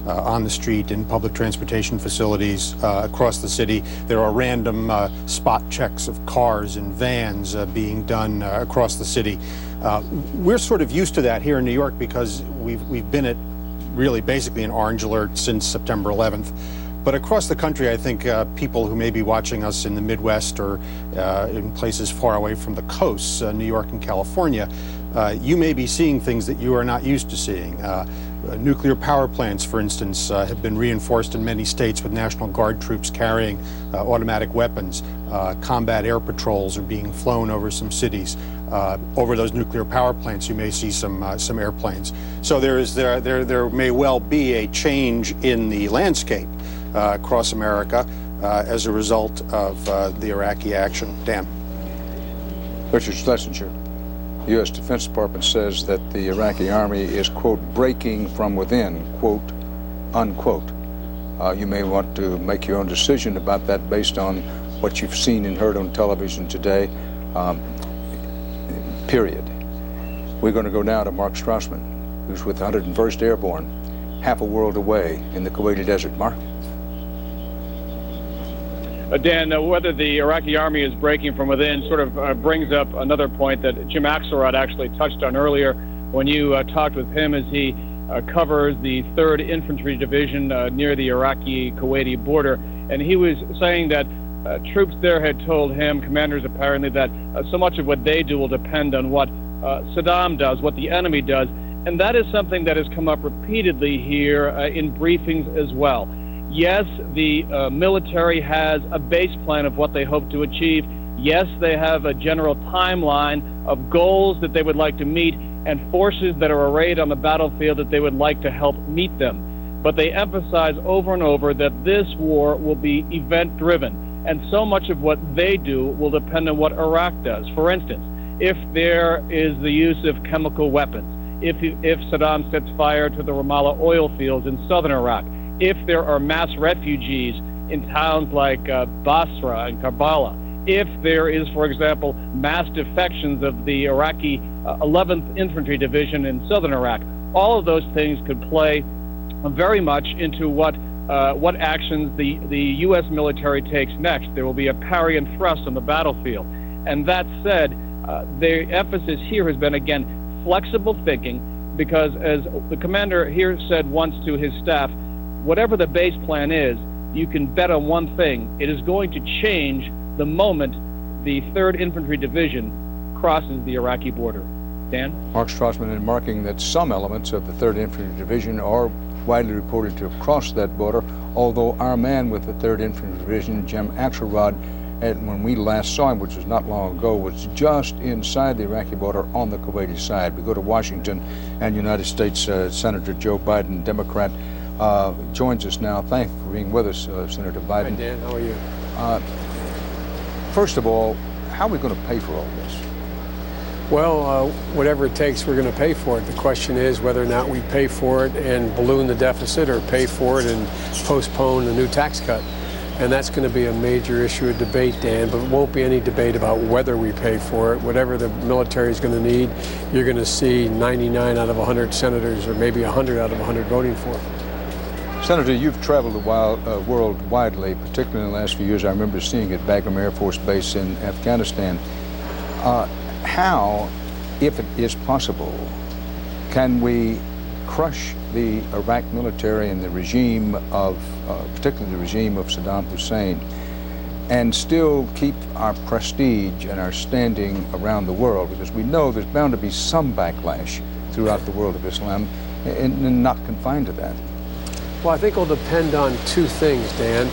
on the street, in public transportation facilities across the city. There are random spot checks of cars and vans being done across the city. We're sort of used to that here in New York because we've been at really basically an orange alert since September 11th. But across the country, I think people who may be watching us in the Midwest or in places far away from the coasts, New York and California, you may be seeing things that you are not used to seeing. Nuclear power plants, for instance, have been reinforced in many states with National Guard troops carrying automatic weapons. Combat air patrols are being flown over some cities. Over those nuclear power plants, you may see some airplanes. So there may well be a change in the landscape across America as a result of the Iraqi action. Dan. Richard Schlesinger. The U.S. Defense Department says that the Iraqi army is, quote, breaking from within, quote, unquote. You may want to make your own decision about that based on what you've seen and heard on television today, period. We're going to go now to Mark Strassman, who's with 101st Airborne, half a world away in the Kuwaiti Desert. Mark? Dan, whether the Iraqi army is breaking from within sort of brings up another point that Jim Axelrod actually touched on earlier when you talked with him as he covers the 3rd Infantry Division near the Iraqi-Kuwaiti border. And he was saying that troops there had told him, commanders apparently, that so much of what they do will depend on what Saddam does, what the enemy does. And that is something that has come up repeatedly here in briefings as well. Yes, the military has a base plan of what they hope to achieve. Yes, they have a general timeline of goals that they would like to meet and forces that are arrayed on the battlefield that they would like to help meet them. But they emphasize over and over that this war will be event-driven, and so much of what they do will depend on what Iraq does. For instance, if there is the use of chemical weapons, if Saddam sets fire to the Ramallah oil fields in southern Iraq, if there are mass refugees in towns like Basra and Karbala, if there is, for example, mass defections of the Iraqi 11th Infantry Division in southern Iraq, all of those things could play very much into what actions the U.S. military takes next. There will be a parry and thrust on the battlefield. And that said, the emphasis here has been, again, flexible thinking, because as the commander here said once to his staff, whatever the base plan is, you can bet on one thing. It is going to change the moment the 3rd Infantry Division crosses the Iraqi border. Dan? Mark Strassman, in marking that some elements of the 3rd Infantry Division are widely reported to have crossed that border, although our man with the 3rd Infantry Division, Jim Axelrod, when we last saw him, which was not long ago, was just inside the Iraqi border on the Kuwaiti side. We go to Washington, and United States Senator Joe Biden, Democrat, joins us now. Thank you for being with us, Senator Biden. Hi, Dan. How are you? First of all, how are we going to pay for all this? Well, whatever it takes, we're going to pay for it. The question is whether or not we pay for it and balloon the deficit, or pay for it and postpone the new tax cut. And that's going to be a major issue of debate, Dan, but it won't be any debate about whether we pay for it. Whatever the military is going to need, you're going to see 99 out of 100 senators, or maybe 100 out of 100 voting for it. Senator, you've traveled the world widely, particularly in the last few years. I remember seeing at Bagram Air Force Base in Afghanistan. How, if it is possible, can we crush the Iraq military and the regime of, particularly the regime of Saddam Hussein, and still keep our prestige and our standing around the world? Because we know there's bound to be some backlash throughout the world of Islam, and not confined to that. Well, I think it'll depend on two things, Dan.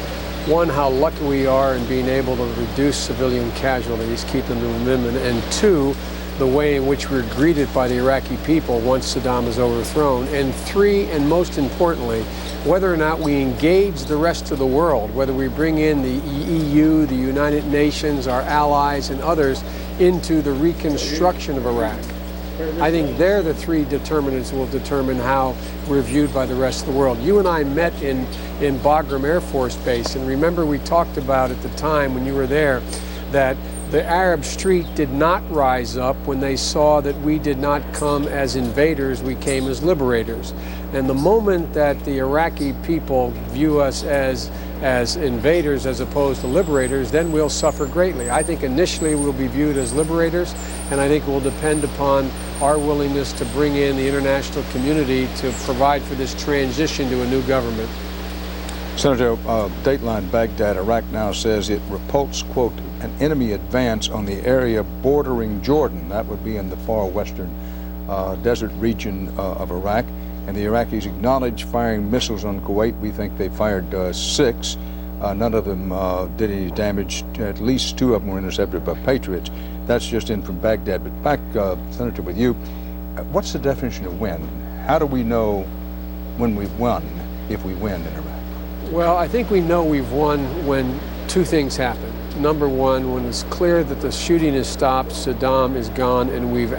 One, how lucky we are in being able to reduce civilian casualties, keep them to a minimum, and two, the way in which we're greeted by the Iraqi people once Saddam is overthrown, and three, and most importantly, whether or not we engage the rest of the world, whether we bring in the EU, the United Nations, our allies, and others into the reconstruction of Iraq. I think they're the three determinants that will determine how we're viewed by the rest of the world. You and I met in Bagram Air Force Base, and remember we talked about at the time when you were there that the Arab street did not rise up when they saw that we did not come as invaders, we came as liberators. And the moment that the Iraqi people view us as invaders as opposed to liberators, then we'll suffer greatly. I think initially we'll be viewed as liberators, and I think it will depend upon our willingness to bring in the international community to provide for this transition to a new government. Senator, Dateline Baghdad, Iraq Now says it repulsed, quote, an enemy advance on the area bordering Jordan. That would be in the far western desert region of Iraq. And the Iraqis acknowledge firing missiles on Kuwait. We think they fired 6. None of them did any damage. At least 2 of them were intercepted by Patriots. That's just in from Baghdad. But back, Senator, with you, what's the definition of win? How do we know when we've won, if we win in Iraq? Well, I think we know we've won when 2 things happen. Number one, when it's clear that the shooting has stopped, Saddam is gone, and we've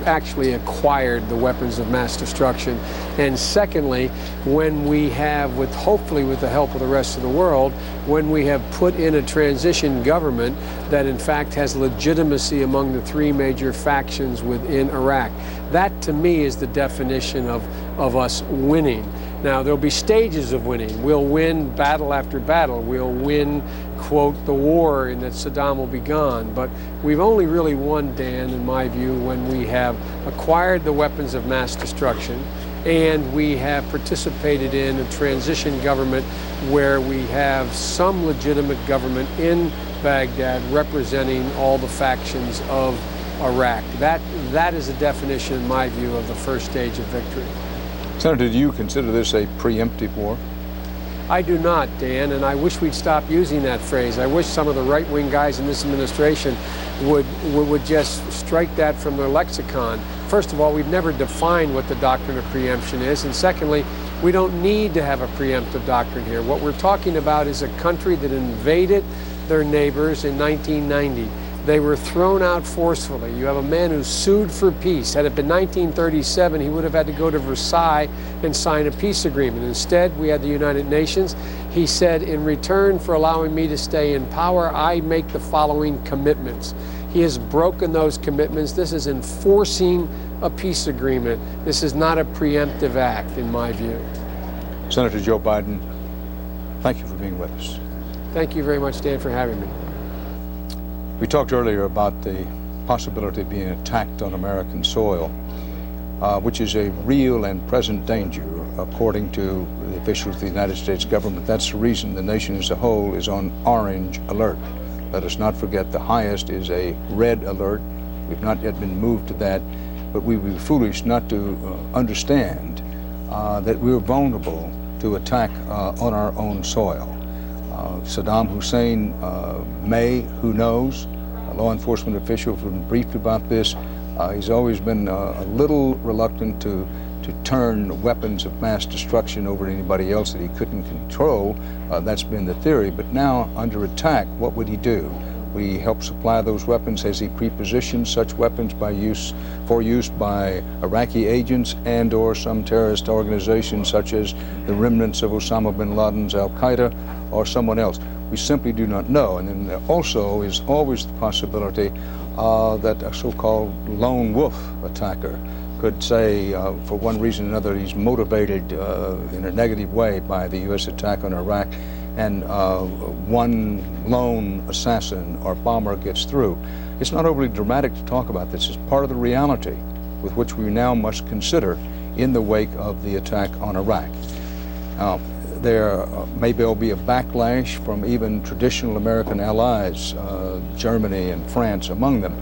actually acquired the weapons of mass destruction. And secondly, when we have, hopefully with the help of the rest of the world, when we have put in a transition government that in fact has legitimacy among the 3 major factions within Iraq. That to me is the definition of us winning. Now, there'll be stages of winning. We'll win battle after battle. We'll win, quote, the war, and that Saddam will be gone. But we've only really won, Dan, in my view, when we have acquired the weapons of mass destruction and we have participated in a transition government where we have some legitimate government in Baghdad representing all the factions of Iraq. That is a definition, in my view, of the first stage of victory. Senator, do you consider this a preemptive war? I do not, Dan, and I wish we'd stop using that phrase. I wish some of the right-wing guys in this administration would just strike that from their lexicon. First of all, we've never defined what the doctrine of preemption is, and secondly, we don't need to have a preemptive doctrine here. What we're talking about is a country that invaded their neighbors in 1990. They were thrown out forcefully. You have a man who sued for peace. Had it been 1937, he would have had to go to Versailles and sign a peace agreement. Instead, we had the United Nations. He said, in return for allowing me to stay in power, I make the following commitments. He has broken those commitments. This is enforcing a peace agreement. This is not a preemptive act, in my view. Senator Joe Biden, thank you for being with us. Thank you very much, Dan, for having me. We talked earlier about the possibility of being attacked on American soil, which is a real and present danger, according to the officials of the United States government. That's the reason the nation as a whole is on orange alert. Let us not forget the highest is a red alert. We've not yet been moved to that, but we would be foolish not to understand that we're vulnerable to attack on our own soil. Saddam Hussein may, who knows, a law enforcement official who's been briefed about this. He's always been a little reluctant to turn weapons of mass destruction over to anybody else that he couldn't control. That's been the theory. But now, under attack, what would he do? Would he help supply those weapons? Has he prepositioned such weapons for use by Iraqi agents and or some terrorist organizations such as the remnants of Osama bin Laden's Al-Qaeda or someone else? We simply do not know. And then there also is always the possibility that a so-called lone wolf attacker could say, for one reason or another, he's motivated in a negative way by the U.S. attack on Iraq, and one lone assassin or bomber gets through. It's not overly dramatic to talk about this. It's part of the reality with which we now must consider in the wake of the attack on Iraq. Now, there maybe will be a backlash from even traditional American allies, Germany and France among them.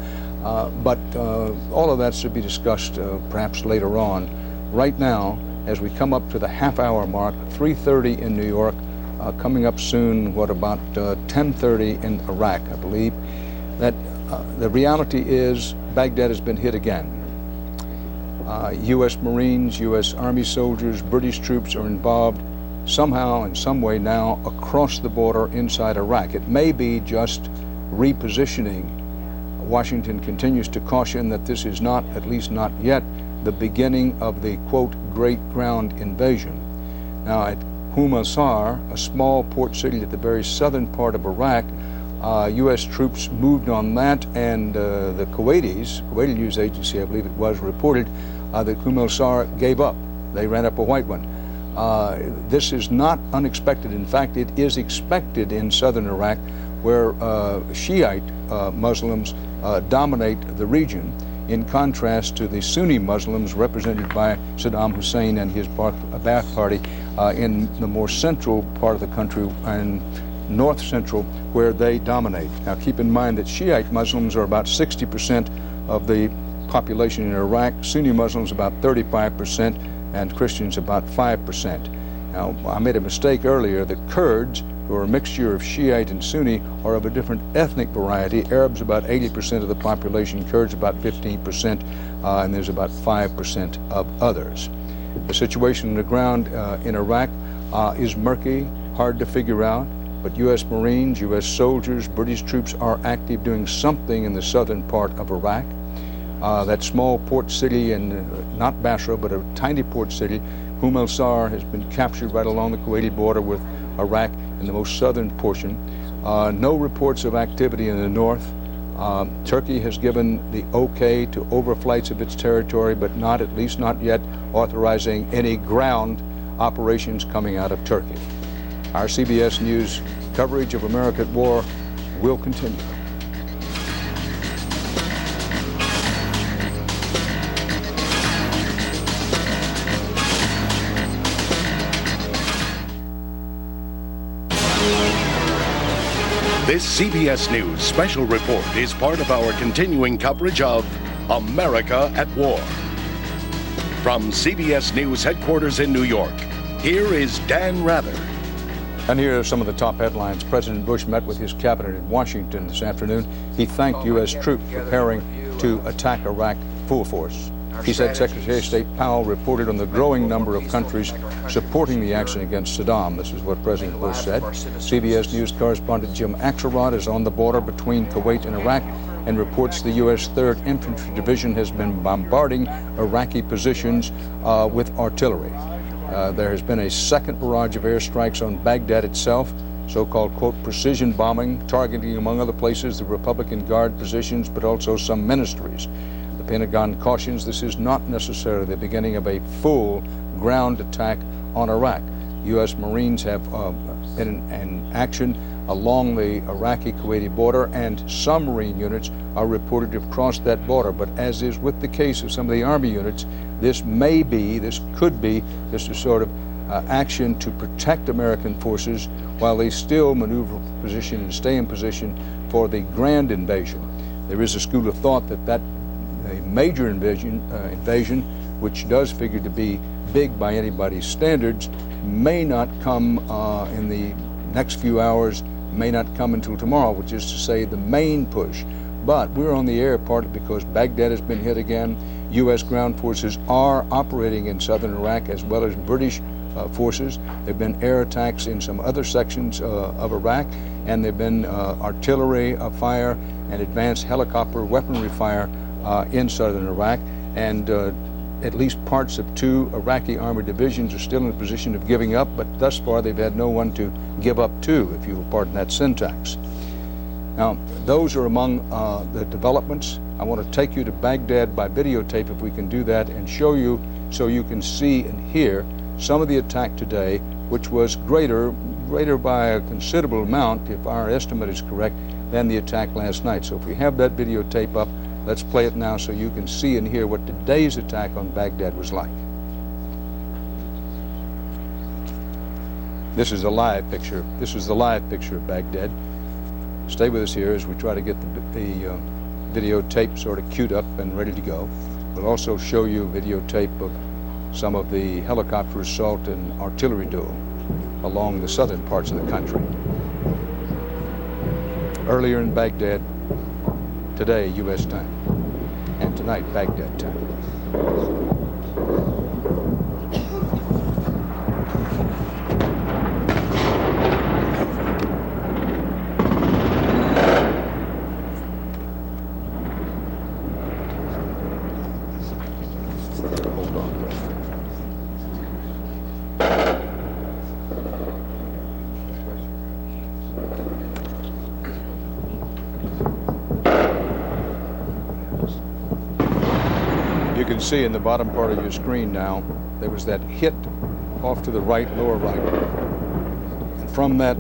But all of that should be discussed perhaps later on. Right now, as we come up to the half-hour mark, 3:30 in New York, coming up soon, what about 10:30 in Iraq, I believe, that the reality is Baghdad has been hit again. U.S. Marines, U.S. Army soldiers, British troops are involved somehow, in some way now, across the border inside Iraq. It may be just repositioning. Washington continues to caution that this is not, at least not yet, the beginning of the, quote, great ground invasion. Now, at Al-Sar, a small port city at the very southern part of Iraq, U.S. troops moved on that, and the Kuwaiti news agency, I believe it was, reported that Al-Sar gave up They ran up a white one. This is not unexpected. In fact, it is expected in southern Iraq, where Shiite Muslims dominate the region, in contrast to the Sunni Muslims represented by Saddam Hussein and his Ba'ath Party in the more central part of the country and north central, where they dominate. Now, keep in mind that Shiite Muslims are about 60% of the population in Iraq, Sunni Muslims about 35%, and Christians about 5%. Now, I made a mistake earlier. The Kurds, who are a mixture of Shiite and Sunni, are of a different ethnic variety. Arabs about 80% of the population, Kurds about 15%, and there's about 5% of others. The situation on the ground in Iraq is murky, hard to figure out, but U.S. Marines, U.S. soldiers, British troops are active doing something in the southern part of Iraq. That small port city, and not Basra, but a tiny port city, al-Sar, has been captured right along the Kuwaiti border with Iraq in the most southern portion. No reports of activity in the north. Turkey has given the okay to overflights of its territory, but not, at least not yet, authorizing any ground operations coming out of Turkey. Our CBS News coverage of America at war will continue. This CBS News special report is part of our continuing coverage of America at War. From CBS News headquarters in New York, here is Dan Rather. And here are some of the top headlines. President Bush met with his cabinet in Washington this afternoon. He thanked U.S. troops preparing to attack Iraq full force. He said Secretary of State Powell reported on the growing number of countries supporting the action against Saddam. This is what President Bush said. CBS News correspondent Jim Axelrod is on the border between Kuwait and Iraq and reports the U.S. 3rd Infantry Division has been bombarding Iraqi positions with artillery. There has been a second barrage of airstrikes on Baghdad itself, so-called, quote, precision bombing, targeting, among other places, the Republican Guard positions, but also some ministries. The Pentagon cautions this is not necessarily the beginning of a full ground attack on Iraq. U.S. Marines have been in action along the Iraqi-Kuwaiti border, and some Marine units are reported to have crossed that border. But as is with the case of some of the Army units, this could be just a sort of action to protect American forces while they still maneuver position and stay in position for the grand invasion. There is a school of thought that a major invasion, which does figure to be big by anybody's standards, may not come in the next few hours, may not come until tomorrow, which is to say the main push. But we're on the air partly because Baghdad has been hit again. U.S. ground forces are operating in southern Iraq as well as British forces. There have been air attacks in some other sections of Iraq, and there have been artillery fire and advanced helicopter weaponry fire in southern Iraq, and at least parts of 2 Iraqi army divisions are still in a position of giving up, but thus far they've had no one to give up to, if you will pardon that syntax. Now, those are among the developments. I want to take you to Baghdad by videotape, if we can do that, and show you so you can see and hear some of the attack today, which was greater by a considerable amount, if our estimate is correct, than the attack last night. So if we have that videotape up, let's play it now so you can see and hear what today's attack on Baghdad was like. This is a live picture. This is the live picture of Baghdad. Stay with us here as we try to get the videotape sort of queued up and ready to go. We'll also show you videotape of some of the helicopter assault and artillery duel along the southern parts of the country. Earlier in Baghdad, today, U.S. time, and tonight, Baghdad time. Hold on. You can see in the bottom part of your screen now, there was that hit off to the right, lower right. And from that,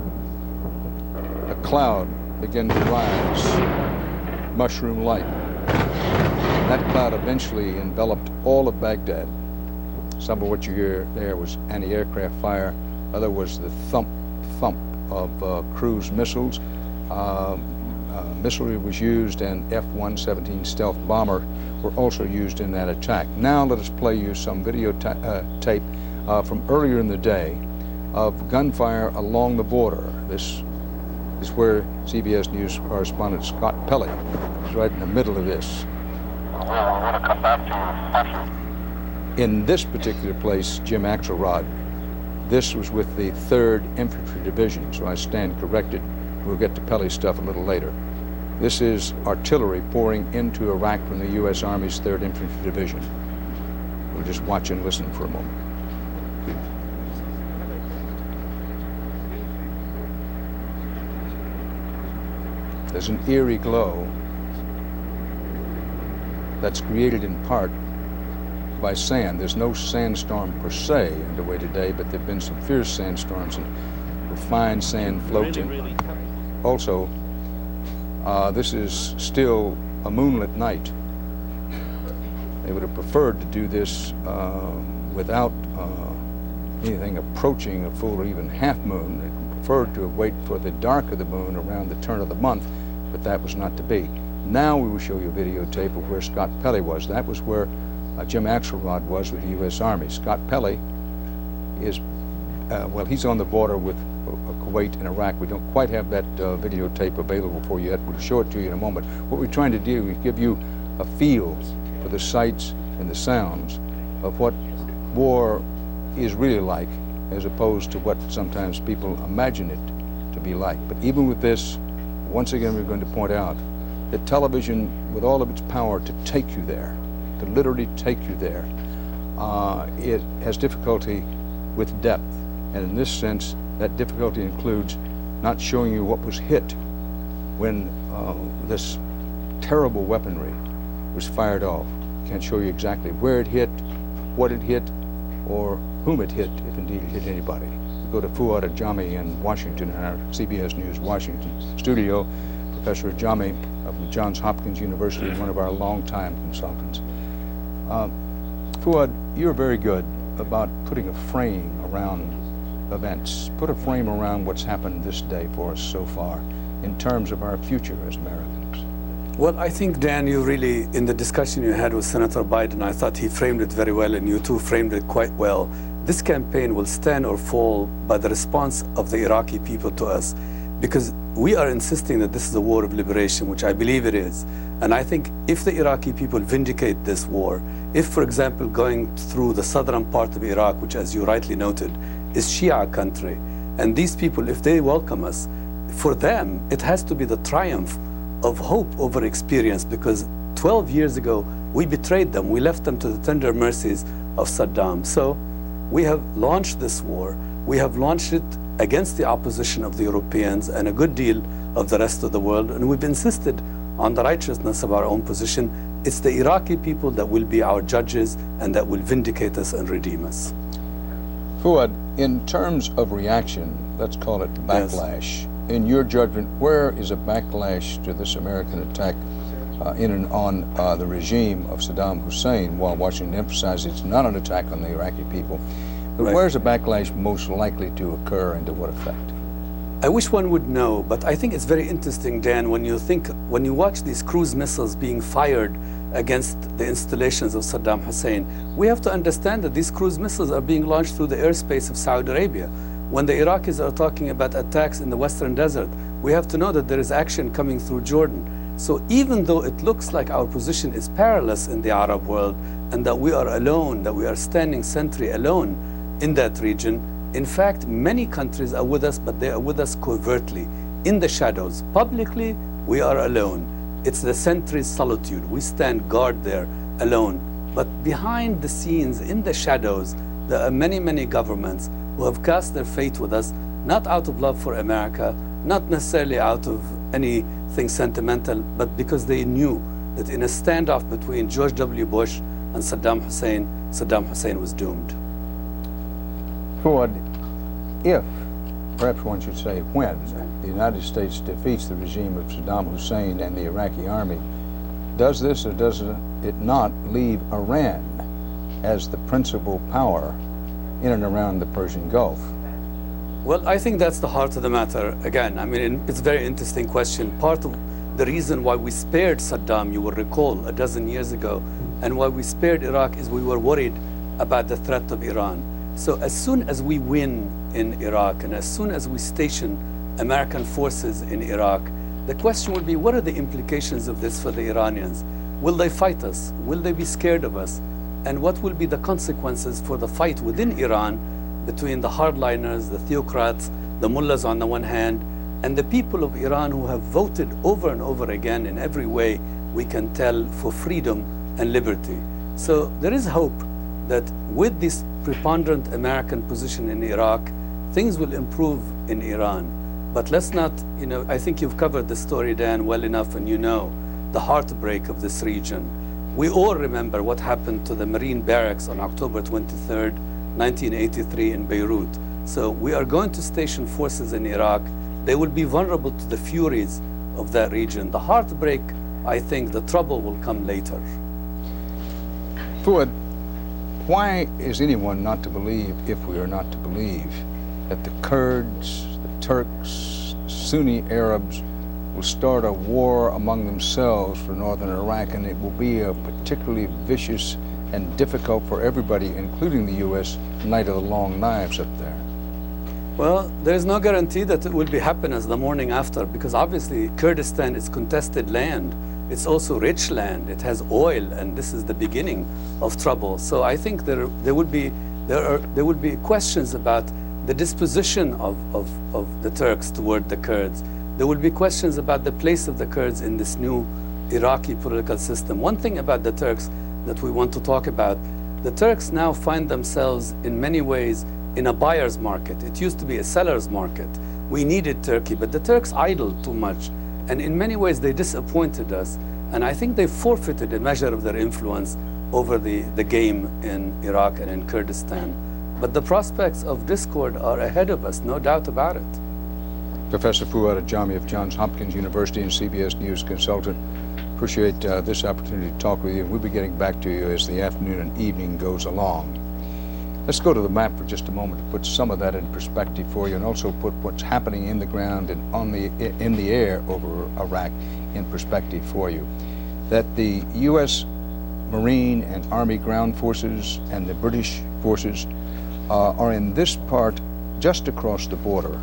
a cloud began to rise, mushroom-like. That cloud eventually enveloped all of Baghdad. Some of what you hear there was anti-aircraft fire. Other was the thump of cruise missiles. Missilery was used, and F-117 stealth bomber were also used in that attack. Now let us play you some tape from earlier in the day of gunfire along the border. This is where CBS News correspondent Scott Pelley is right in the middle of this. In this particular place, Jim Axelrod, this was with the 3rd Infantry Division, so I stand corrected. We'll get to Pelley's stuff a little later. This is artillery pouring into Iraq from the U.S. Army's 3rd Infantry Division. We'll just watch and listen for a moment. There's an eerie glow that's created in part by sand. There's no sandstorm per se underway today, but there have been some fierce sandstorms and refined sand floating. Also, this is still a moonlit night. They would have preferred to do this without anything approaching a full or even half moon. They preferred to have waited for the dark of the moon around the turn of the month, but that was not to be. Now we will show you a videotape of where Scott Pelley was. That was where Jim Axelrod was with the U.S. Army. Scott Pelley is, well, he's on the border with Kuwait and Iraq. We don't quite have that videotape available for you yet. We'll show it to you in a moment. What we're trying to do is give you a feel for the sights and the sounds of what war is really like, as opposed to what sometimes people imagine it to be like. But even with this, once again, we're going to point out that television, with all of its power to take you there, to literally take you there, it has difficulty with depth. And in this sense, that difficulty includes not showing you what was hit when this terrible weaponry was fired off. Can't show you exactly where it hit, what it hit, or whom it hit, if indeed it hit anybody. We go to Fuad Ajami in Washington, in our CBS News Washington studio. Professor Ajami of Johns Hopkins University, one of our longtime consultants. Fuad, you're very good about putting a frame around events. Put a frame around what's happened this day for us so far in terms of our future as Americans. Well, I think, Dan, you really, in the discussion you had with Senator Biden, I thought he framed it very well, and you too framed it quite well. This campaign will stand or fall by the response of the Iraqi people to us, because we are insisting that this is a war of liberation, which I believe it is. And I think if the Iraqi people vindicate this war, if, for example, going through the southern part of Iraq, which, as you rightly noted, is Shia country, and these people, if they welcome us, for them, it has to be the triumph of hope over experience, because 12 years ago, we betrayed them. We left them to the tender mercies of Saddam. So we have launched this war. We have launched it against the opposition of the Europeans and a good deal of the rest of the world, and we've insisted on the righteousness of our own position. It's the Iraqi people that will be our judges and that will vindicate us and redeem us. Fuad, in terms of reaction, let's call it backlash. Yes. In your judgment, where is a backlash to this American attack in and on the regime of Saddam Hussein, while Washington emphasizes it's not an attack on the Iraqi people? But Right. Where's a backlash most likely to occur and to what effect? I wish one would know, but I think it's very interesting, Dan, when you watch these cruise missiles being fired against the installations of Saddam Hussein. We have to understand that these cruise missiles are being launched through the airspace of Saudi Arabia. When the Iraqis are talking about attacks in the Western Desert, we have to know that there is action coming through Jordan. So even though it looks like our position is perilous in the Arab world and that we are alone, that we are standing sentry alone in that region, in fact, many countries are with us, but they are with us covertly, in the shadows. Publicly, we are alone. It's the sentry's solitude. We stand guard there alone. But behind the scenes, in the shadows, there are many, many governments who have cast their fate with us, not out of love for America, not necessarily out of anything sentimental, but because they knew that in a standoff between George W. Bush, and Saddam Hussein was doomed. Ford, if, perhaps one should say when, the United States defeats the regime of Saddam Hussein and the Iraqi army, does this or does it not leave Iran as the principal power in and around the Persian Gulf? Well, I think that's the heart of the matter. Again, I mean, it's a very interesting question. Part of the reason why we spared Saddam, you will recall, a dozen years ago, and why we spared Iraq is we were worried about the threat of Iran. So as soon as we win in Iraq and as soon as we station American forces in Iraq, the question would be, what are the implications of this for the Iranians? Will they fight us? Will they be scared of us? And what will be the consequences for the fight within Iran between the hardliners, the theocrats, the mullahs on the one hand, and the people of Iran who have voted over and over again in every way we can tell for freedom and liberty. So there is hope that with this preponderant American position in Iraq, things will improve in Iran. But let's not, I think you've covered the story, Dan, well enough, and you know the heartbreak of this region. We all remember what happened to the Marine barracks on October 23rd, 1983 in Beirut. So we are going to station forces in Iraq. They will be vulnerable to the furies of that region. The heartbreak, I think, the trouble will come later. Ford, why is anyone not to believe, if we are not to believe, that the Kurds, the Turks, Sunni Arabs will start a war among themselves for northern Iraq, and it will be a particularly vicious and difficult for everybody, including the U.S., night of the long knives up there? Well, there's no guarantee that it will be happen as the morning after, because obviously Kurdistan is contested land. It's also rich land. It has oil, and this is the beginning of trouble. So I think there would be questions about the disposition of the Turks toward the Kurds. There will be questions about the place of the Kurds in this new Iraqi political system. One thing about the Turks that we want to talk about, the Turks now find themselves in many ways in a buyer's market. It used to be a seller's market. We needed Turkey, but the Turks idled too much. And in many ways, they disappointed us. And I think they forfeited a measure of their influence over the game in Iraq and in Kurdistan. But the prospects of discord are ahead of us, no doubt about it. Professor Fuad Ajami of Johns Hopkins University and CBS News consultant. Appreciate this opportunity to talk with you. We'll be getting back to you as the afternoon and evening goes along. Let's go to the map for just a moment to put some of that in perspective for you, and also put what's happening in the ground and in the air over Iraq in perspective for you. That the U.S. Marine and Army ground forces and the British forces are in this part just across the border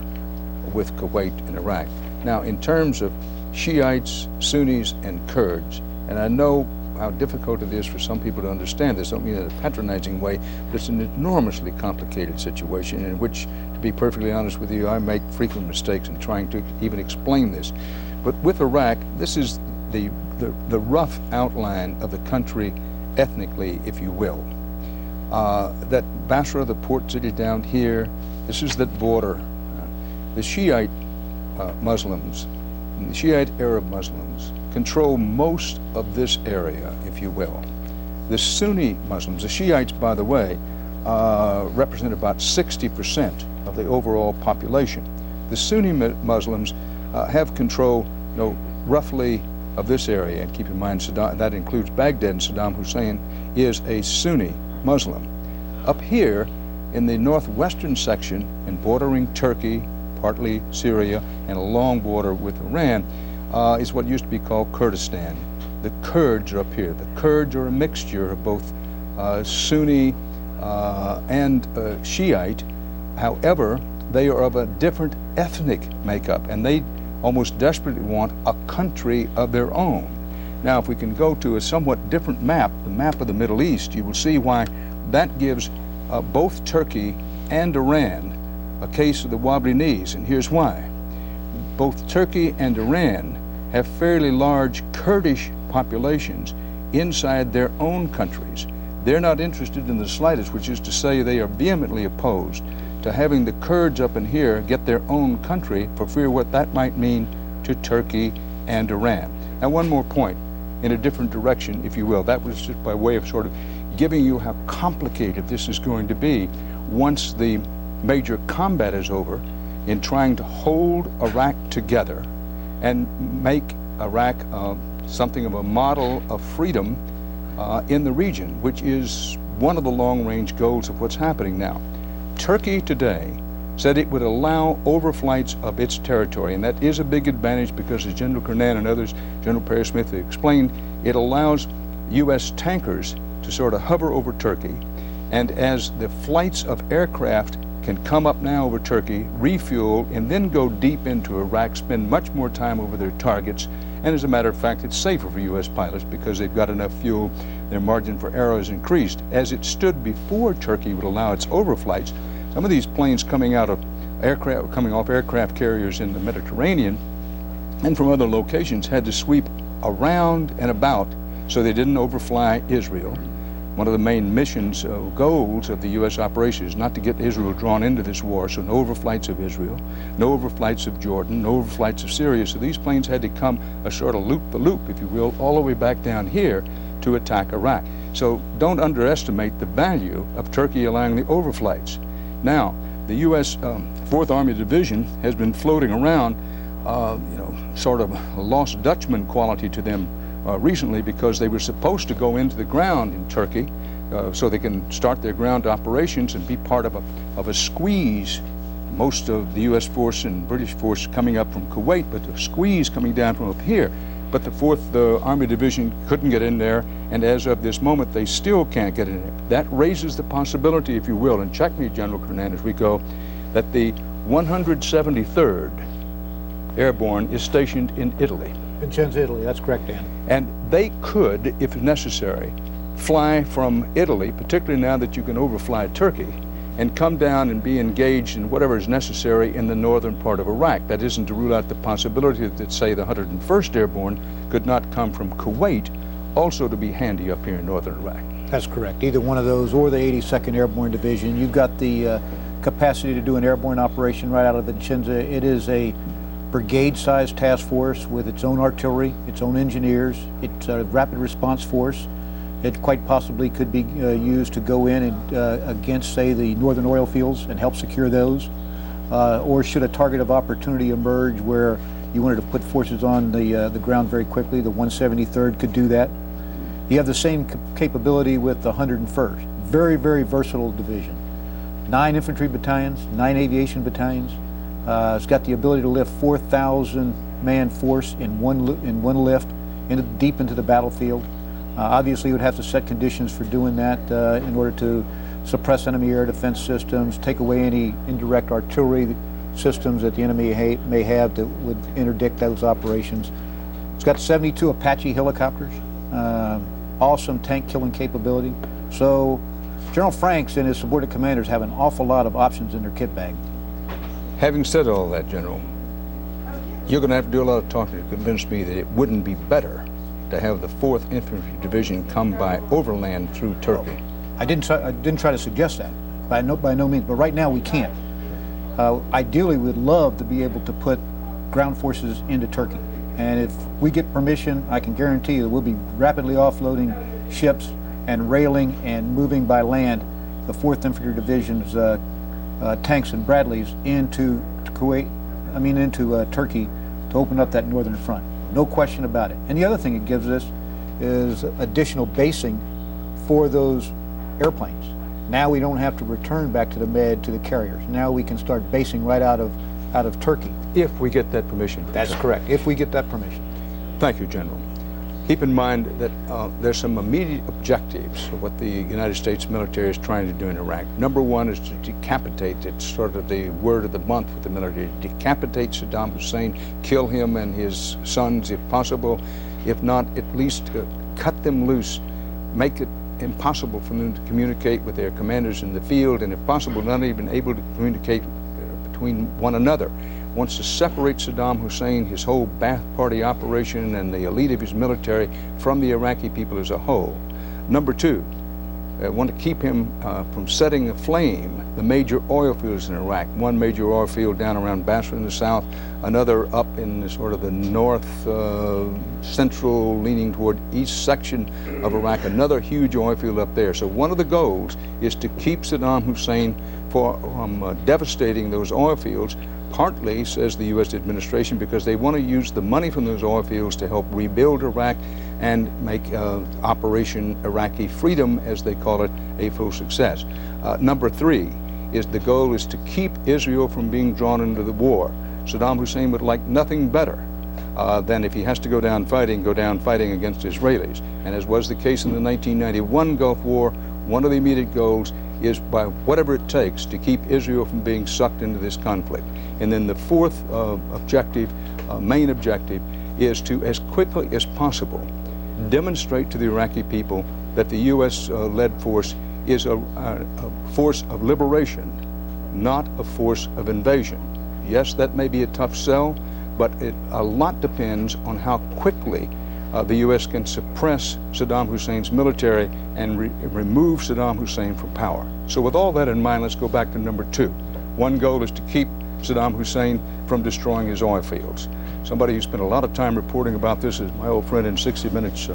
with Kuwait and Iraq. Now, in terms of Shiites, Sunnis, and Kurds, and I know how difficult it is for some people to understand this. I don't mean in a patronizing way, but it's an enormously complicated situation in which, to be perfectly honest with you, I make frequent mistakes in trying to even explain this. But with Iraq, this is the rough outline of the country ethnically, if you will. That Basra, the port city down here, this is that border. The Shiite Muslims, and the Shiite Arab Muslims control most of this area, if you will. The Sunni Muslims, the Shiites, by the way, represent about 60% of the overall population. The Sunni Muslims have control, roughly of this area, and keep in mind that includes Baghdad, and Saddam Hussein is a Sunni Muslim. Up here in the northwestern section and bordering Turkey, partly Syria, and a long border with Iran, is what used to be called Kurdistan. The Kurds are up here. The Kurds are a mixture of both Sunni and Shiite. However, they are of a different ethnic makeup, and they almost desperately want a country of their own. Now, if we can go to a somewhat different map, the map of the Middle East, you will see why that gives both Turkey and Iran a case of the wobbly knees, and here's why. Both Turkey and Iran have fairly large Kurdish populations inside their own countries. They're not interested in the slightest, which is to say they are vehemently opposed to having the Kurds up in here get their own country for fear what that might mean to Turkey and Iran. Now, one more point in a different direction, if you will. That was just by way of sort of giving you how complicated this is going to be once the major combat is over in trying to hold Iraq together and make Iraq something of a model of freedom in the region, which is one of the long-range goals of what's happening now. Turkey today said it would allow overflights of its territory, and that is a big advantage because, as General Kernan and others, General Perry Smith have explained, it allows U.S. tankers to sort of hover over Turkey, and as the flights of aircraft can come up now over Turkey, refuel, and then go deep into Iraq, spend much more time over their targets, and as a matter of fact, it's safer for U.S. pilots because they've got enough fuel, their margin for error is increased. As it stood before Turkey would allow its overflights, some of these planes coming off aircraft carriers in the Mediterranean and from other locations had to sweep around and about so they didn't overfly Israel. One of the main missions, goals of the U.S. operation is not to get Israel drawn into this war, so no overflights of Israel, no overflights of Jordan, no overflights of Syria. So these planes had to come a sort of loop-the-loop, if you will, all the way back down here to attack Iraq. So don't underestimate the value of Turkey allowing the overflights. Now, the U.S. 4th Army Division has been floating around, sort of a lost Dutchman quality to them recently, because they were supposed to go into the ground in Turkey so they can start their ground operations and be part of a squeeze. Most of the U.S. force and British force coming up from Kuwait, but the squeeze coming down from up here. But the 4th Army Division couldn't get in there, and as of this moment, they still can't get in there. That raises the possibility, if you will, and check me, General Kernan, as we go, that the 173rd Airborne is stationed in Italy. Vincenzo, Italy, that's correct, Dan. And they could, if necessary, fly from Italy, particularly now that you can overfly Turkey, and come down and be engaged in whatever is necessary in the northern part of Iraq. That isn't to rule out the possibility that, say, the 101st Airborne could not come from Kuwait, also to be handy up here in northern Iraq. That's correct. Either one of those or the 82nd Airborne Division. You've got the capacity to do an airborne operation right out of Vincenzo. It is a brigade-sized task force with its own artillery, its own engineers, it's a rapid response force. It quite possibly could be used to go in and against, say, the northern oil fields and help secure those. Or should a target of opportunity emerge where you wanted to put forces on the ground very quickly, the 173rd could do that. You have the same capability with the 101st. Very, very versatile division. 9 infantry battalions, 9 aviation battalions. It's got the ability to lift 4,000 man force in one lift deep into the battlefield. Obviously, you would have to set conditions for doing that in order to suppress enemy air defense systems, take away any indirect artillery systems that the enemy may have that would interdict those operations. It's got 72 Apache helicopters, awesome tank killing capability. So General Franks and his subordinate commanders have an awful lot of options in their kit bag. Having said all that, General, you're going to have to do a lot of talking to convince me that it wouldn't be better to have the 4th Infantry Division come by overland through Turkey. I didn't try to suggest that, by no means, but right now we can't. Ideally, we'd love to be able to put ground forces into Turkey. And if we get permission, I can guarantee you that we'll be rapidly offloading ships and railing and moving by land the 4th Infantry Division's tanks and Bradleys into Turkey to open up that northern front. No question about it. And the other thing it gives us is additional basing for those airplanes. Now we don't have to return back to the Med to the carriers. Now we can start basing right out of Turkey. If we get that permission. That's correct, if we get that permission. Thank you, General. Keep in mind that there's some immediate objectives of what the United States military is trying to do in Iraq. Number one is to decapitate. It's sort of the word of the month with the military. Decapitate Saddam Hussein, kill him and his sons if possible. If not, at least cut them loose, make it impossible for them to communicate with their commanders in the field, and if possible, not even able to communicate between one another. Wants to separate Saddam Hussein, his whole Ba'ath Party operation, and the elite of his military from the Iraqi people as a whole. Number two, want to keep him from setting aflame the major oil fields in Iraq. One major oil field down around Basra in the south, another up in sort of the north central leaning toward east section of Iraq, another huge oil field up there. So one of the goals is to keep Saddam Hussein from devastating those oil fields, partly, says the U.S. administration, because they want to use the money from those oil fields to help rebuild Iraq and make Operation Iraqi Freedom, as they call it, a full success. Number three is the goal is to keep Israel from being drawn into the war. Saddam Hussein would like nothing better than, if he has to go down fighting against Israelis. And as was the case in the 1991 Gulf War, one of the immediate goals is, by whatever it takes, to keep Israel from being sucked into this conflict. And then the fourth main objective, is to, as quickly as possible, demonstrate to the Iraqi people that the U.S.-led force is a force of liberation, not a force of invasion. Yes, that may be a tough sell, but a lot depends on how quickly the U.S. can suppress Saddam Hussein's military and remove Saddam Hussein from power. So with all that in mind, let's go back to number two. One goal is to keep Saddam Hussein from destroying his oil fields. Somebody who spent a lot of time reporting about this is my old friend in 60 Minutes,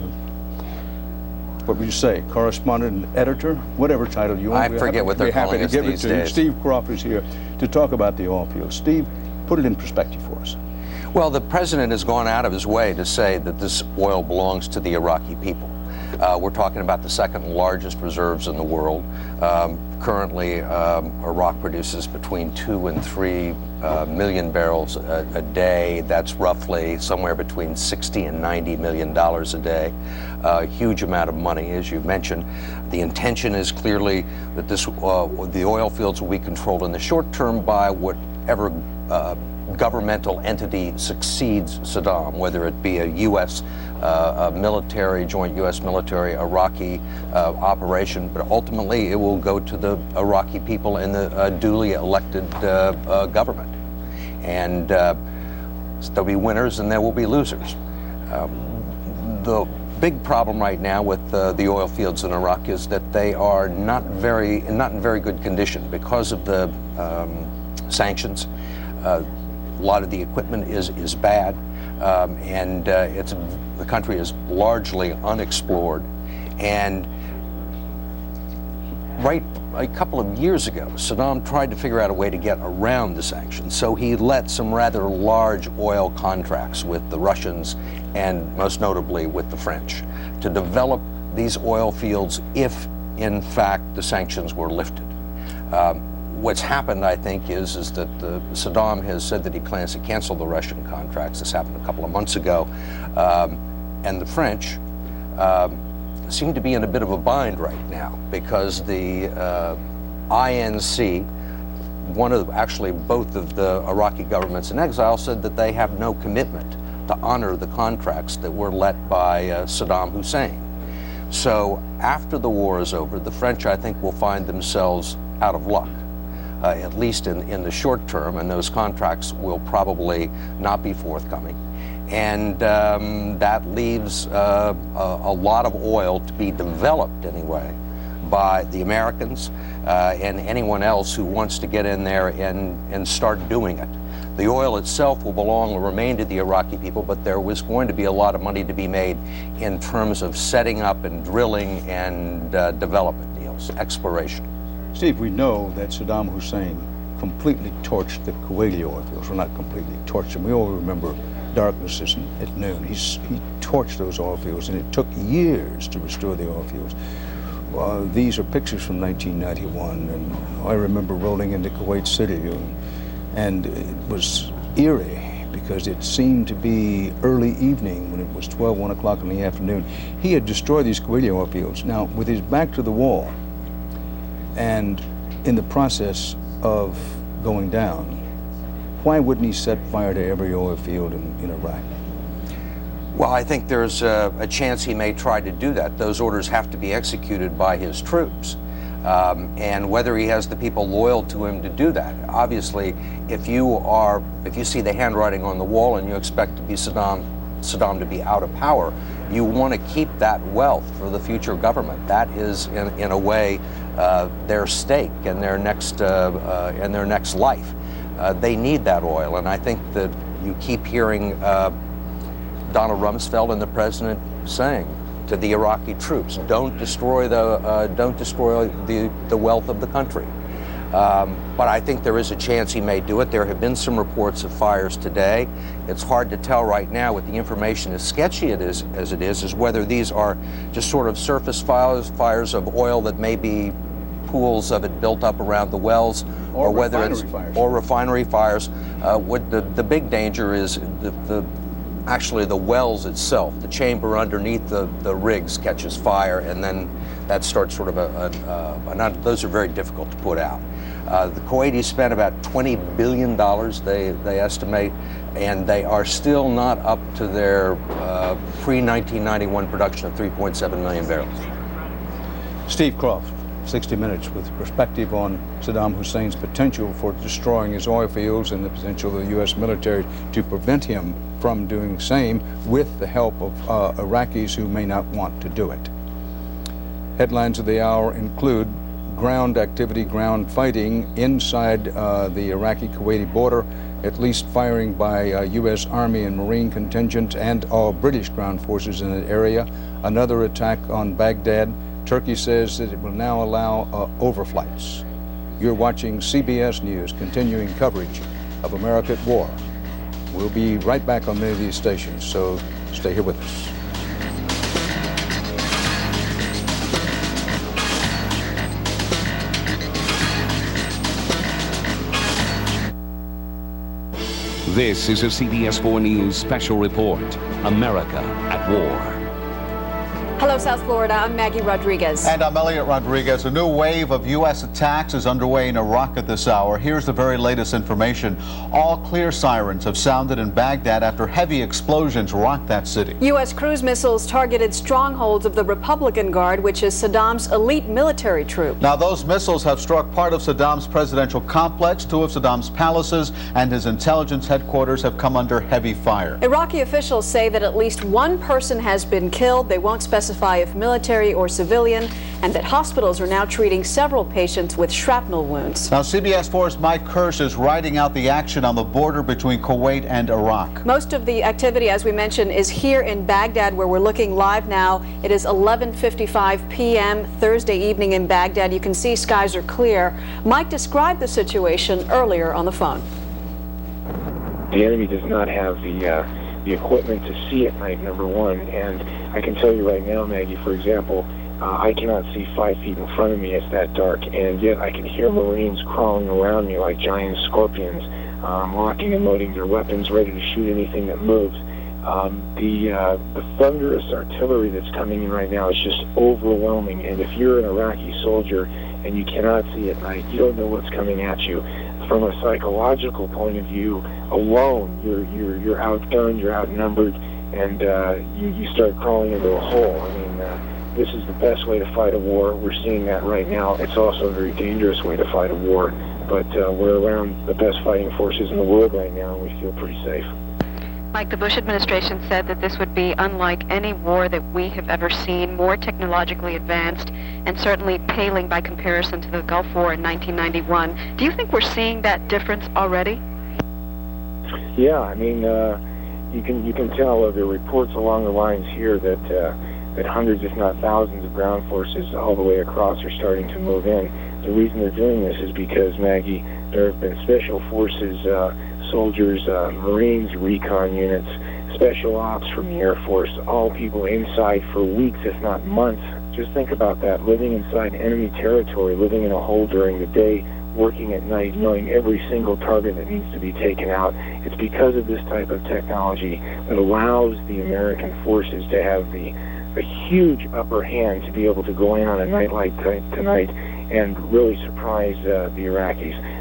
what would you say, correspondent and editor? Whatever title you want. I forget what they're calling us these days. Steve Crawford is here to talk about the oil fields. Steve, put it in perspective for us. Well, the president has gone out of his way to say that this oil belongs to the Iraqi people. We're talking about the second largest reserves in the world. Currently, Iraq produces between 2 and 3 million barrels a day. That's roughly somewhere between $60 and $90 million a day. A huge amount of money, as you mentioned. The intention is clearly that the oil fields will be controlled in the short term by whatever governmental entity succeeds Saddam, whether it be a U.S. Joint U.S. military Iraqi operation, but ultimately it will go to the Iraqi people in the duly elected government. And there'll be winners and there will be losers. The big problem right now with the oil fields in Iraq is that they are not in very good condition because of the sanctions. A lot of the equipment is bad, and the country is largely unexplored. And right a couple of years ago, Saddam tried to figure out a way to get around the sanctions. So he let some rather large oil contracts with the Russians and most notably with the French to develop these oil fields if, in fact, the sanctions were lifted. What's happened, I think, is that Saddam has said that he plans to cancel the Russian contracts. This happened a couple of months ago. And the French seem to be in a bit of a bind right now because the INC, actually both of the Iraqi governments in exile, said that they have no commitment to honor the contracts that were let by Saddam Hussein. So after the war is over, the French, I think, will find themselves out of luck. At least in the short term, and those contracts will probably not be forthcoming. And that leaves a lot of oil to be developed anyway by the Americans and anyone else who wants to get in there and start doing it. The oil itself will remain to the Iraqi people, but there was going to be a lot of money to be made in terms of setting up and drilling and development deals, exploration. Steve, we know that Saddam Hussein completely torched the Kuwaiti oil fields. Well, not completely torched them. We all remember darkness at noon. He torched those oil fields, and it took years to restore the oil fields. These are pictures from 1991, and I remember rolling into Kuwait City, and it was eerie because it seemed to be early evening when it was 1 o'clock in the afternoon. He had destroyed these Kuwaiti oil fields. Now, with his back to the wall, and in the process of going down, why wouldn't he set fire to every oil field in Iraq? Well, I think there's a chance he may try to do that. Those orders have to be executed by his troops. And whether he has the people loyal to him to do that. Obviously, if you see the handwriting on the wall and you expect to be Saddam Saddam to be out of power, you want to keep that wealth for the future government. That is, in a way, their stake in their next life. They need that oil, and I think that you keep hearing Donald Rumsfeld and the president saying to the Iraqi troops, "Don't destroy the wealth of the country." But I think there is a chance he may do it. There have been some reports of fires today. It's hard to tell right now, with the information as sketchy as it is whether these are just sort of surface fires of oil that may be pools of it built up around the wells, or whether it's refinery fires. The big danger is actually the wells itself. The chamber underneath the rigs catches fire, and then that starts sort of those are very difficult to put out. The Kuwaitis spent about $20 billion, they estimate, and they are still not up to their pre-1991 production of 3.7 million barrels. Steve Croft, 60 Minutes, with perspective on Saddam Hussein's potential for destroying his oil fields and the potential of the U.S. military to prevent him from doing the same with the help of Iraqis who may not want to do it. Headlines of the hour include ground activity, ground fighting inside the Iraqi-Kuwaiti border, at least firing by U.S. Army and Marine contingent and all British ground forces in that area. Another attack on Baghdad. Turkey says that it will now allow overflights. You're watching CBS News, continuing coverage of America at War. We'll be right back on many of these stations, so stay here with us. This is a CBS 4 News special report, America at War. Hello, South Florida. I'm Maggie Rodriguez. And I'm Elliot Rodriguez. A new wave of U.S. attacks is underway in Iraq at this hour. Here's the very latest information. All clear sirens have sounded in Baghdad after heavy explosions rocked that city. U.S. cruise missiles targeted strongholds of the Republican Guard, which is Saddam's elite military troop. Now, those missiles have struck part of Saddam's presidential complex. Two of Saddam's palaces and his intelligence headquarters have come under heavy fire. Iraqi officials say that at least one person has been killed. They won't specify if military or civilian, and that hospitals are now treating several patients with shrapnel wounds. Now, CBS 4's Mike Kirsch is riding out the action on the border between Kuwait and Iraq. Most of the activity, as we mentioned, is here in Baghdad, where we're looking live now. It is 11:55 p.m. Thursday evening in Baghdad. You can see skies are clear. Mike described the situation earlier on the phone. The enemy does not have the equipment to see at night, number one, and I can tell you right now, Maggie, for example, I cannot see 5 feet in front of me. It's that dark, and yet I can hear Marines crawling around me like giant scorpions, locking and loading their weapons, ready to shoot anything that moves. The thunderous artillery that's coming in right now is just overwhelming, and if you're an Iraqi soldier and you cannot see at night, you don't know what's coming at you. From a psychological point of view alone, you're outgunned, you're outnumbered, and you start crawling into a hole. I mean, this is the best way to fight a war. We're seeing that right now. It's also a very dangerous way to fight a war, but we're around the best fighting forces in the world right now, and we feel pretty safe. Mike, the Bush administration said that this would be unlike any war that we have ever seen, more technologically advanced, and certainly paling by comparison to the Gulf War in 1991. Do you think we're seeing that difference already? Yeah, I mean, you can tell there are reports along the lines here that hundreds, if not thousands, of ground forces all the way across are starting to move in. The reason they're doing this is because, Maggie, there have been special forces, soldiers, Marines, recon units, special ops from the Air Force, all people inside for weeks, if not months. Just think about that, living inside enemy territory, living in a hole during the day, working at night, knowing every single target that needs to be taken out. It's because of this type of technology that allows the American forces to have a huge upper hand to be able to go in on a night like tonight and really surprise the Iraqis.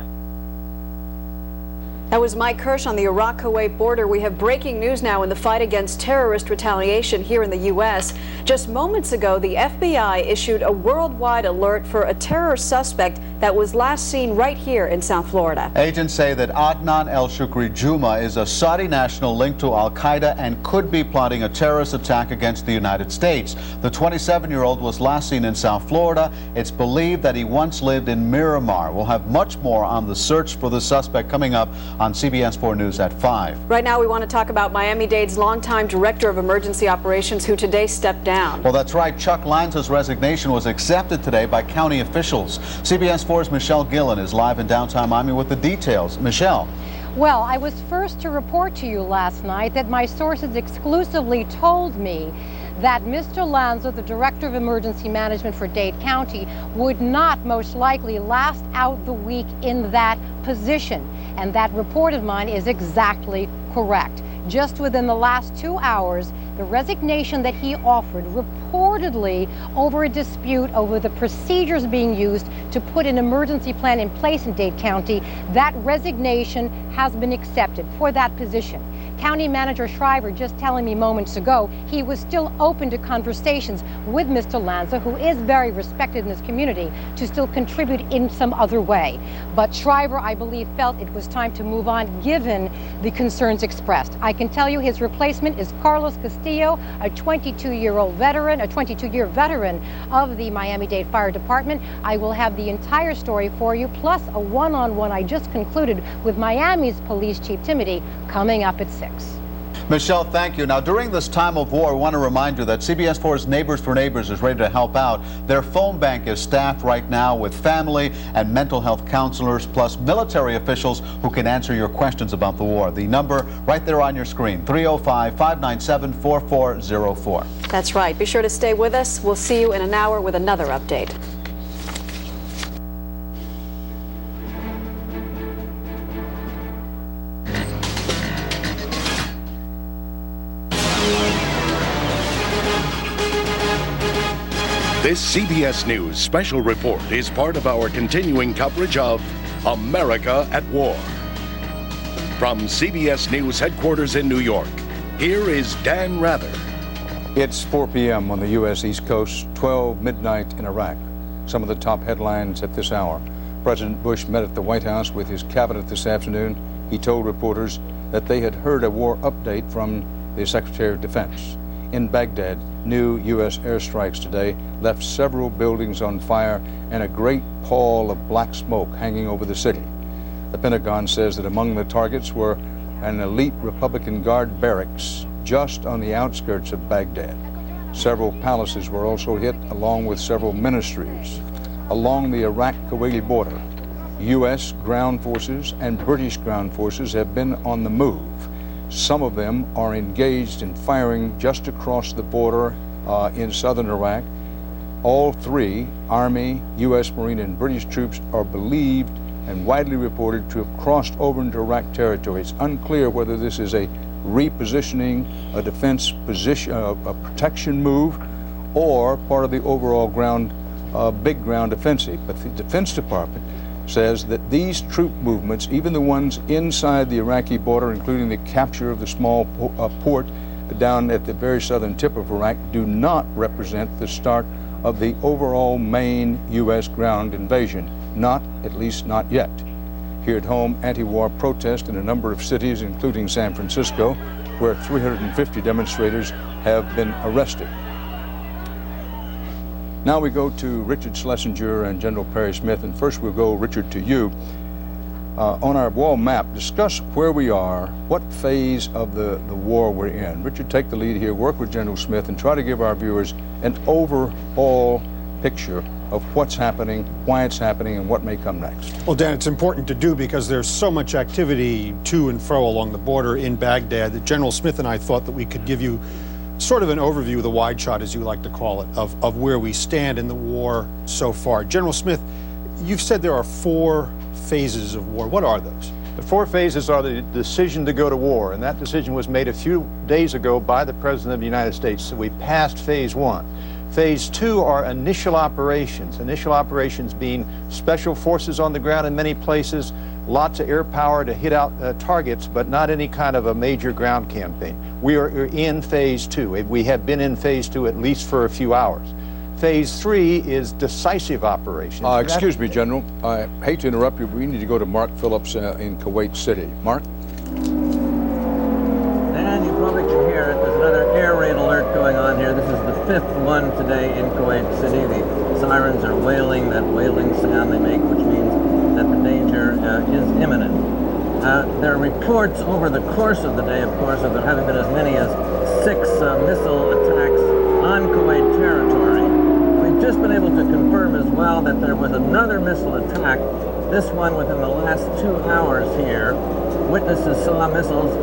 That was Mike Kirsch on the Iraq-Kuwait border. We have breaking news now in the fight against terrorist retaliation here in the U.S. Just moments ago, the FBI issued a worldwide alert for a terror suspect that was last seen right here in South Florida. Agents say that Adnan El-Shukri Juma is a Saudi national linked to al-Qaeda and could be plotting a terrorist attack against the United States. The 27-year-old was last seen in South Florida. It's believed that he once lived in Miramar. We'll have much more on the search for the suspect coming up on CBS 4 News at 5. Right now we want to talk about Miami-Dade's longtime director of emergency operations who today stepped down. Well, that's right. Chuck Lanza's resignation was accepted today by county officials. CBS 4's Michelle Gillen is live in downtown Miami with the details. Michelle. Well, I was first to report to you last night that my sources exclusively told me that Mr. Lanza, the Director of Emergency Management for Dade County, would not most likely last out the week in that position. And that report of mine is exactly correct. Just within the last 2 hours, the resignation that he offered, reportedly over a dispute over the procedures being used to put an emergency plan in place in Dade County, that resignation has been accepted for that position. County Manager Shriver just telling me moments ago he was still open to conversations with Mr. Lanza, who is very respected in this community, to still contribute in some other way. But Shriver, I believe, felt it was time to move on given the concerns expressed. I can tell you his replacement is Carlos Castillo, a 22-year veteran of the Miami-Dade Fire Department. I will have the entire story for you, plus a one-on-one I just concluded with Miami's Police Chief Timothy coming up at 6. Michelle, thank you. Now, during this time of war, I want to remind you that CBS 4's Neighbors for Neighbors is ready to help out. Their phone bank is staffed right now with family and mental health counselors, plus military officials who can answer your questions about the war. The number right there on your screen, 305-597-4404. That's right. Be sure to stay with us. We'll see you in an hour with another update. This CBS News special report is part of our continuing coverage of America at War. From CBS News headquarters in New York, here is Dan Rather. It's 4 p.m. on the U.S. East Coast, 12 midnight in Iraq. Some of the top headlines at this hour. President Bush met at the White House with his cabinet this afternoon. He told reporters that they had heard a war update from the Secretary of Defense. In Baghdad, new U.S. airstrikes today left several buildings on fire and a great pall of black smoke hanging over the city. The Pentagon says that among the targets were an elite Republican Guard barracks just on the outskirts of Baghdad. Several palaces were also hit, along with several ministries. Along the Iraq-Kuwaiti border, U.S. ground forces and British ground forces have been on the move. Some of them are engaged in firing just across the border in southern Iraq. All three, Army, U.S. Marine, and British troops, are believed and widely reported to have crossed over into Iraq territory. It's unclear whether this is a repositioning, a defense position, a protection move, or part of the overall big ground offensive. But the Defense Department says that these troop movements, even the ones inside the Iraqi border, including the capture of the small port down at the very southern tip of Iraq, do not represent the start of the overall main U.S. ground invasion. Not, at least not yet. Here at home, anti-war protests in a number of cities, including San Francisco, where 350 demonstrators have been arrested. Now we go to Richard Schlesinger and General Perry Smith, and first we'll go, Richard, to you. On our wall map, discuss where we are, what phase of the war we're in. Richard, take the lead here, work with General Smith, and try to give our viewers an overall picture of what's happening, why it's happening, and what may come next. Well, Dan, it's important to do because there's so much activity to and fro along the border in Baghdad that General Smith and I thought that we could give you sort of an overview, the wide shot, as you like to call it, of where we stand in the war so far. General Smith, you've said there are 4 phases of war. What are those? The 4 phases are the decision to go to war, and that decision was made a few days ago by the President of the United States. So we passed phase 1. Phase 2 are initial operations being special forces on the ground in many places, lots of air power to hit out targets, but not any kind of a major ground campaign. We are in phase 2. We have been in phase 2 at least for a few hours. Phase 3 is decisive operations. Excuse me, General. I hate to interrupt you, but we need to go to Mark Phillips in Kuwait City. Mark? And you probably can hear it. There's another air raid alert going on here. This is the 5th one today in Kuwait City. The sirens are wailing, that wailing sound they make, which means that the danger is imminent. There are reports over the course of the day, of course, of there having been as many as 6 missile attacks on Kuwait territory. We've just been able to confirm as well that there was another missile attack, this one within the last 2 hours here. Witnesses saw missiles.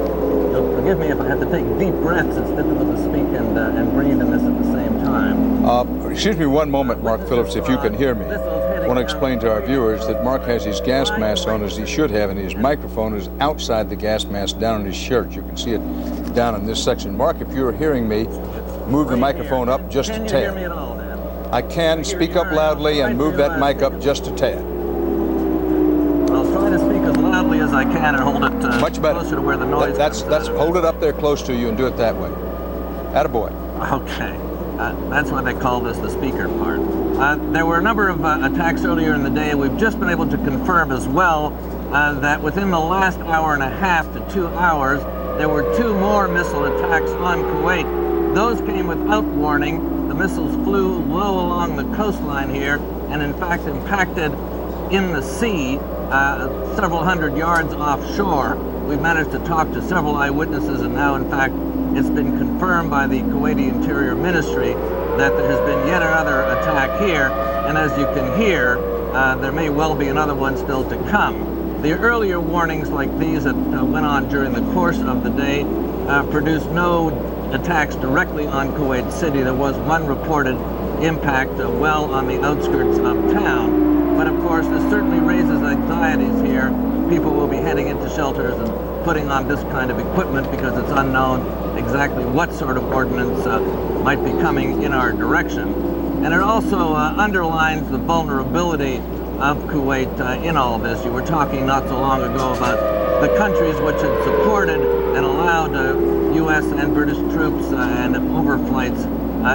You'll forgive me if I have to take deep breaths. It's difficult to speak and breathe in this at the same time. Excuse me one moment, Mark Phillips, if you can hear me. I want to explain to our viewers that Mark has his gas mask on, as he should have, and his microphone is outside the gas mask down in his shirt. You can see it down in this section. Mark, if you're hearing me, move the microphone up just a tad. Can you hear me at all, Dan? I can. Speak up loudly and move that mic up just a tad. I'll try to speak as loudly as I can and hold it Much better. closer to where the noise That's hold it up there close to you and do it that way. Attaboy. Okay. That's why they call this the speaker part. There were a number of attacks earlier in the day. We've just been able to confirm as well that within the last hour and a half to 2 hours, there were 2 more missile attacks on Kuwait. Those came without warning. The missiles flew low along the coastline here and in fact impacted in the sea several hundred yards offshore. We've managed to talk to several eyewitnesses, and now in fact it's been confirmed by the Kuwaiti Interior Ministry that there has been yet another attack here, and as you can hear, there may well be another one still to come. The earlier warnings like these that went on during the course of the day produced no attacks directly on Kuwait City. There was one reported impact well on the outskirts of town, but of course this certainly raises anxieties here. People will be heading into shelters and putting on this kind of equipment because it's unknown exactly what sort of ordnance might be coming in our direction. And it also underlines the vulnerability of Kuwait in all this. You were talking not so long ago about the countries which had supported and allowed U.S. and British troops and overflights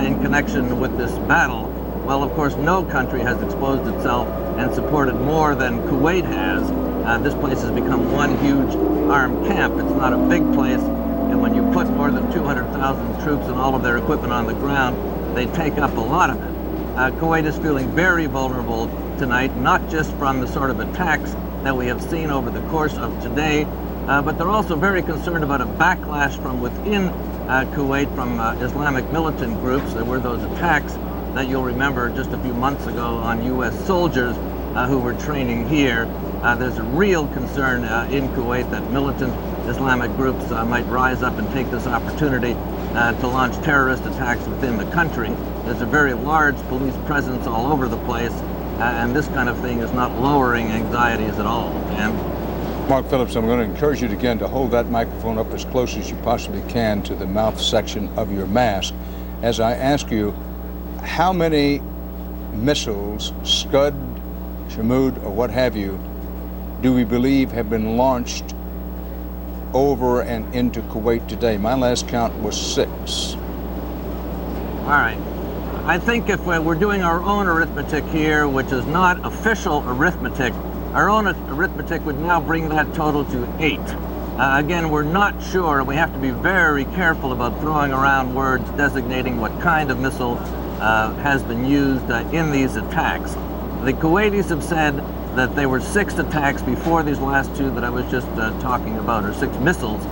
in connection with this battle. Well, of course, no country has exposed itself and supported more than Kuwait has. This place has become one huge armed camp. It's not a big place, and when you put more than 200,000 troops and all of their equipment on the ground, they take up a lot of it. Kuwait is feeling very vulnerable tonight, not just from the sort of attacks that we have seen over the course of today, but they're also very concerned about a backlash from within Kuwait from Islamic militant groups. There were those attacks that you'll remember just a few months ago on U.S. soldiers who were training here. There's a real concern in Kuwait that militant Islamic groups might rise up and take this opportunity to launch terrorist attacks within the country. There's a very large police presence all over the place, and this kind of thing is not lowering anxieties at all. And Mark Phillips, I'm going to encourage you again to hold that microphone up as close as you possibly can to the mouth section of your mask as I ask you, how many missiles, Scud, Shamood, or what have you, do we believe have been launched over and into Kuwait today? My last count was 6. All right. I think if we're doing our own arithmetic here, which is not official arithmetic, our own arithmetic would now bring that total to 8. Again, we're not sure. We have to be very careful about throwing around words designating what kind of missile has been used in these attacks. The Kuwaitis have said that there were 6 attacks before these last 2 that I was just talking about, or 6 missiles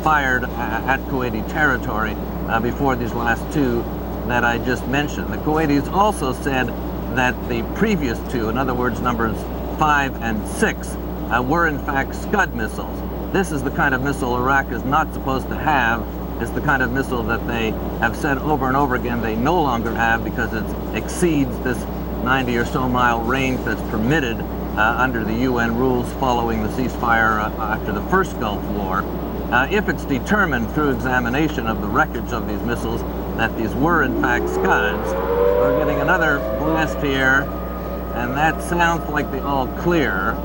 fired at Kuwaiti territory before these last 2 that I just mentioned. The Kuwaitis also said that the previous 2, in other words, numbers 5 and 6, were in fact Scud missiles. This is the kind of missile Iraq is not supposed to have. It's the kind of missile that they have said over and over again they no longer have because it exceeds this 90 or so mile range that's permitted under the UN rules following the ceasefire after the first Gulf War. If it's determined through examination of the wreckage of these missiles that these were in fact Scuds, we're getting another blast here, and that sounds like the all clear.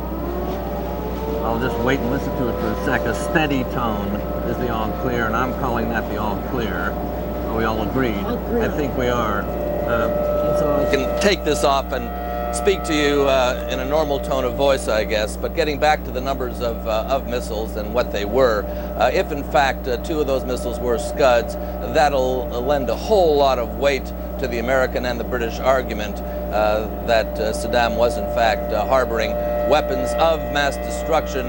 I'll just wait and listen to it for a sec. A steady tone is the all clear, and I'm calling that the all clear. Are we all agreed? I think we are. So I can take this off and speak to you in a normal tone of voice, I guess. But getting back to the numbers of missiles and what they were, if in fact 2 of those missiles were Scuds, that'll lend a whole lot of weight to the American and the British argument that Saddam was in fact harboring weapons of mass destruction,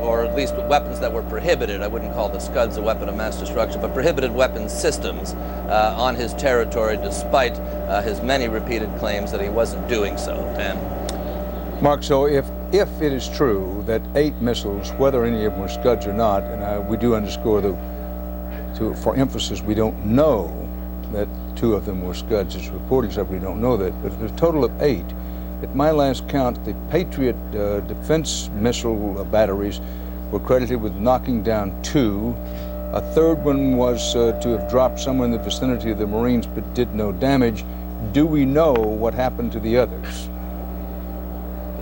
or at least weapons that were prohibited. I wouldn't call the Scuds a weapon of mass destruction, but prohibited weapons systems on his territory, despite his many repeated claims that he wasn't doing so. Dan? Mark, so if it is true that 8 missiles, whether any of them were Scuds or not, and we do underscore for emphasis, we don't know that 2 of them were Scuds. It's reported that we don't know that, but there's a total of 8. At my last count, the Patriot defense missile batteries were credited with knocking down 2. A third one was to have dropped somewhere in the vicinity of the Marines but did no damage. Do we know what happened to the others?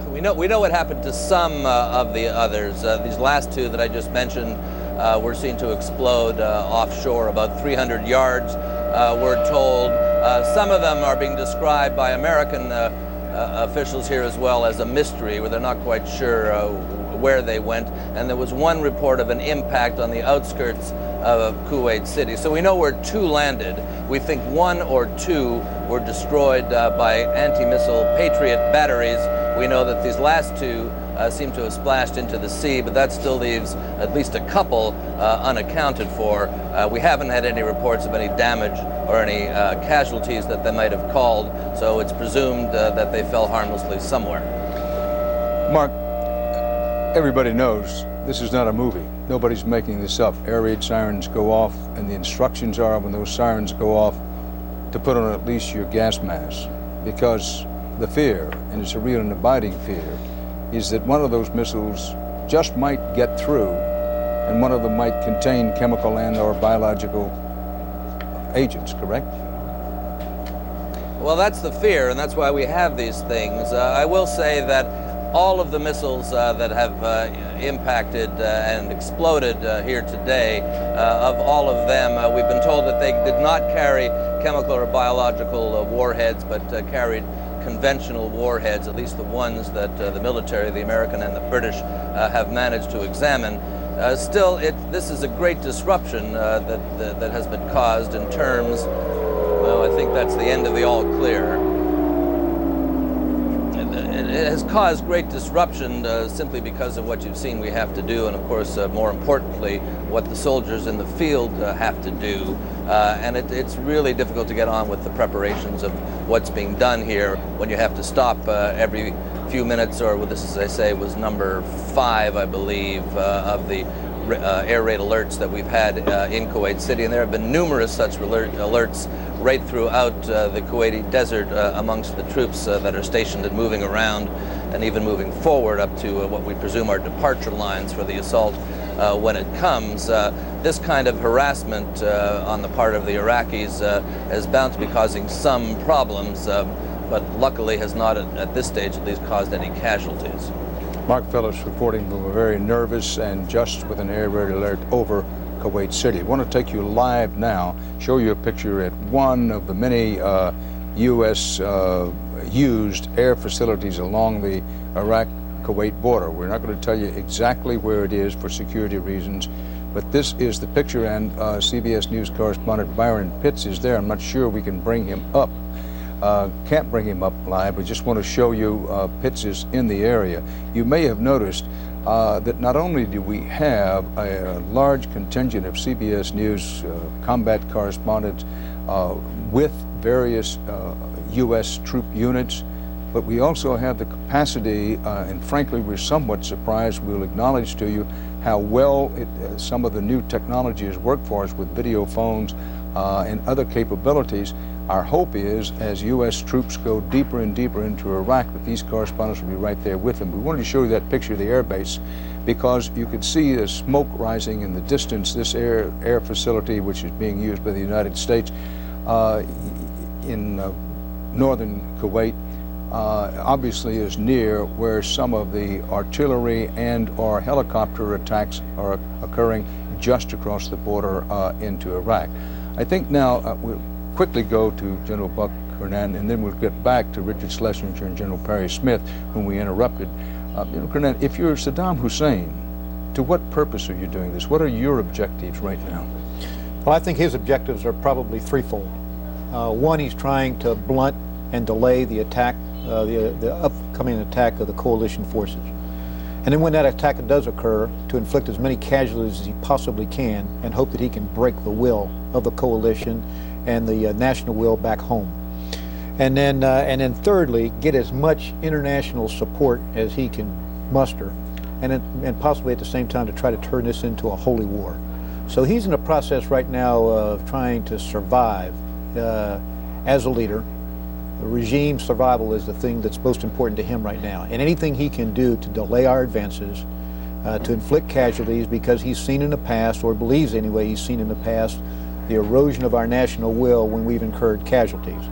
We know what happened to some of the others. These last 2 that I just mentioned were seen to explode offshore about 300 yards, we're told. Some of them are being described by American officials here as well as a mystery, where they're not quite sure where they went. And there was one report of an impact on the outskirts of Kuwait City. So we know where 2 landed. We think 1 or 2 were destroyed by anti-missile Patriot batteries. We know that these last 2 seem to have splashed into the sea, but that still leaves at least a couple unaccounted for. We haven't had any reports of any damage or any casualties that they might have called, so it's presumed that they fell harmlessly somewhere. Mark, everybody knows this is not a movie. Nobody's making this up. Air raid sirens go off, and the instructions are, when those sirens go off, to put on at least your gas mask, because the fear, and it's a real and abiding fear, is that one of those missiles just might get through, and one of them might contain chemical and or biological agents, correct? Well, that's the fear, and that's why we have these things. I will say that all of the missiles that have impacted and exploded here today, of all of them, we've been told that they did not carry chemical or biological warheads, but carried conventional warheads, at least the ones that the military, the American and the British, have managed to examine. Still, this is a great disruption that has been caused in terms, well, I think that's the end of the all clear. It has caused great disruption simply because of what you've seen we have to do, and of course, more importantly, what the soldiers in the field have to do. And it's really difficult to get on with the preparations of what's being done here when you have to stop every few minutes, or this, as I say, was number 5, I believe, of the air raid alerts that we've had in Kuwait City, and there have been numerous such alerts right throughout the Kuwaiti desert amongst the troops that are stationed and moving around, and even moving forward up to what we presume are departure lines for the assault when it comes. This kind of harassment on the part of the Iraqis is bound to be causing some problems, but luckily has not, at this stage at least, caused any casualties. Mark Phillips reporting from a very nervous and just with an air raid alert over Kuwait City. I want to take you live now, show you a picture at one of the many U.S. used air facilities along the Iraq-Kuwait border. We're not going to tell you exactly where it is for security reasons, but this is the picture, and CBS News correspondent Byron Pitts is there. I'm not sure we can bring him up. Can't bring him up live. We just want to show you Pitts is in the area. You may have noticed that not only do we have a large contingent of CBS News combat correspondents with various U.S. troop units, but we also have the capacity, and frankly we're somewhat surprised, we'll acknowledge to you how well some of the new technology has worked for us with video phones and other capabilities. Our hope is, as U.S. troops go deeper and deeper into Iraq, that these correspondents will be right there with them. We wanted to show you that picture of the air base because you could see the smoke rising in the distance. This air facility, which is being used by the United States in northern Kuwait, obviously is near where some of the artillery and or helicopter attacks are occurring just across the border into Iraq. I think now we'll quickly go to General Buck Kernan, and then we'll get back to Richard Schlesinger and General Perry Smith, whom we interrupted. Kernan, if you're Saddam Hussein, to what purpose are you doing this? What are your objectives right now? Well, I think his objectives are probably threefold. One, he's trying to blunt and delay the attack, the upcoming attack of the coalition forces. And then when that attack does occur, to inflict as many casualties as he possibly can and hope that he can break the will of the coalition and the national will back home. And then thirdly, get as much international support as he can muster, and possibly at the same time to try to turn this into a holy war. So he's in a process right now of trying to survive as a leader. The regime survival is the thing that's most important to him right now. And anything he can do to delay our advances, to inflict casualties, because he's seen in the past, or believes anyway he's seen in the past, the erosion of our national will when we've incurred casualties.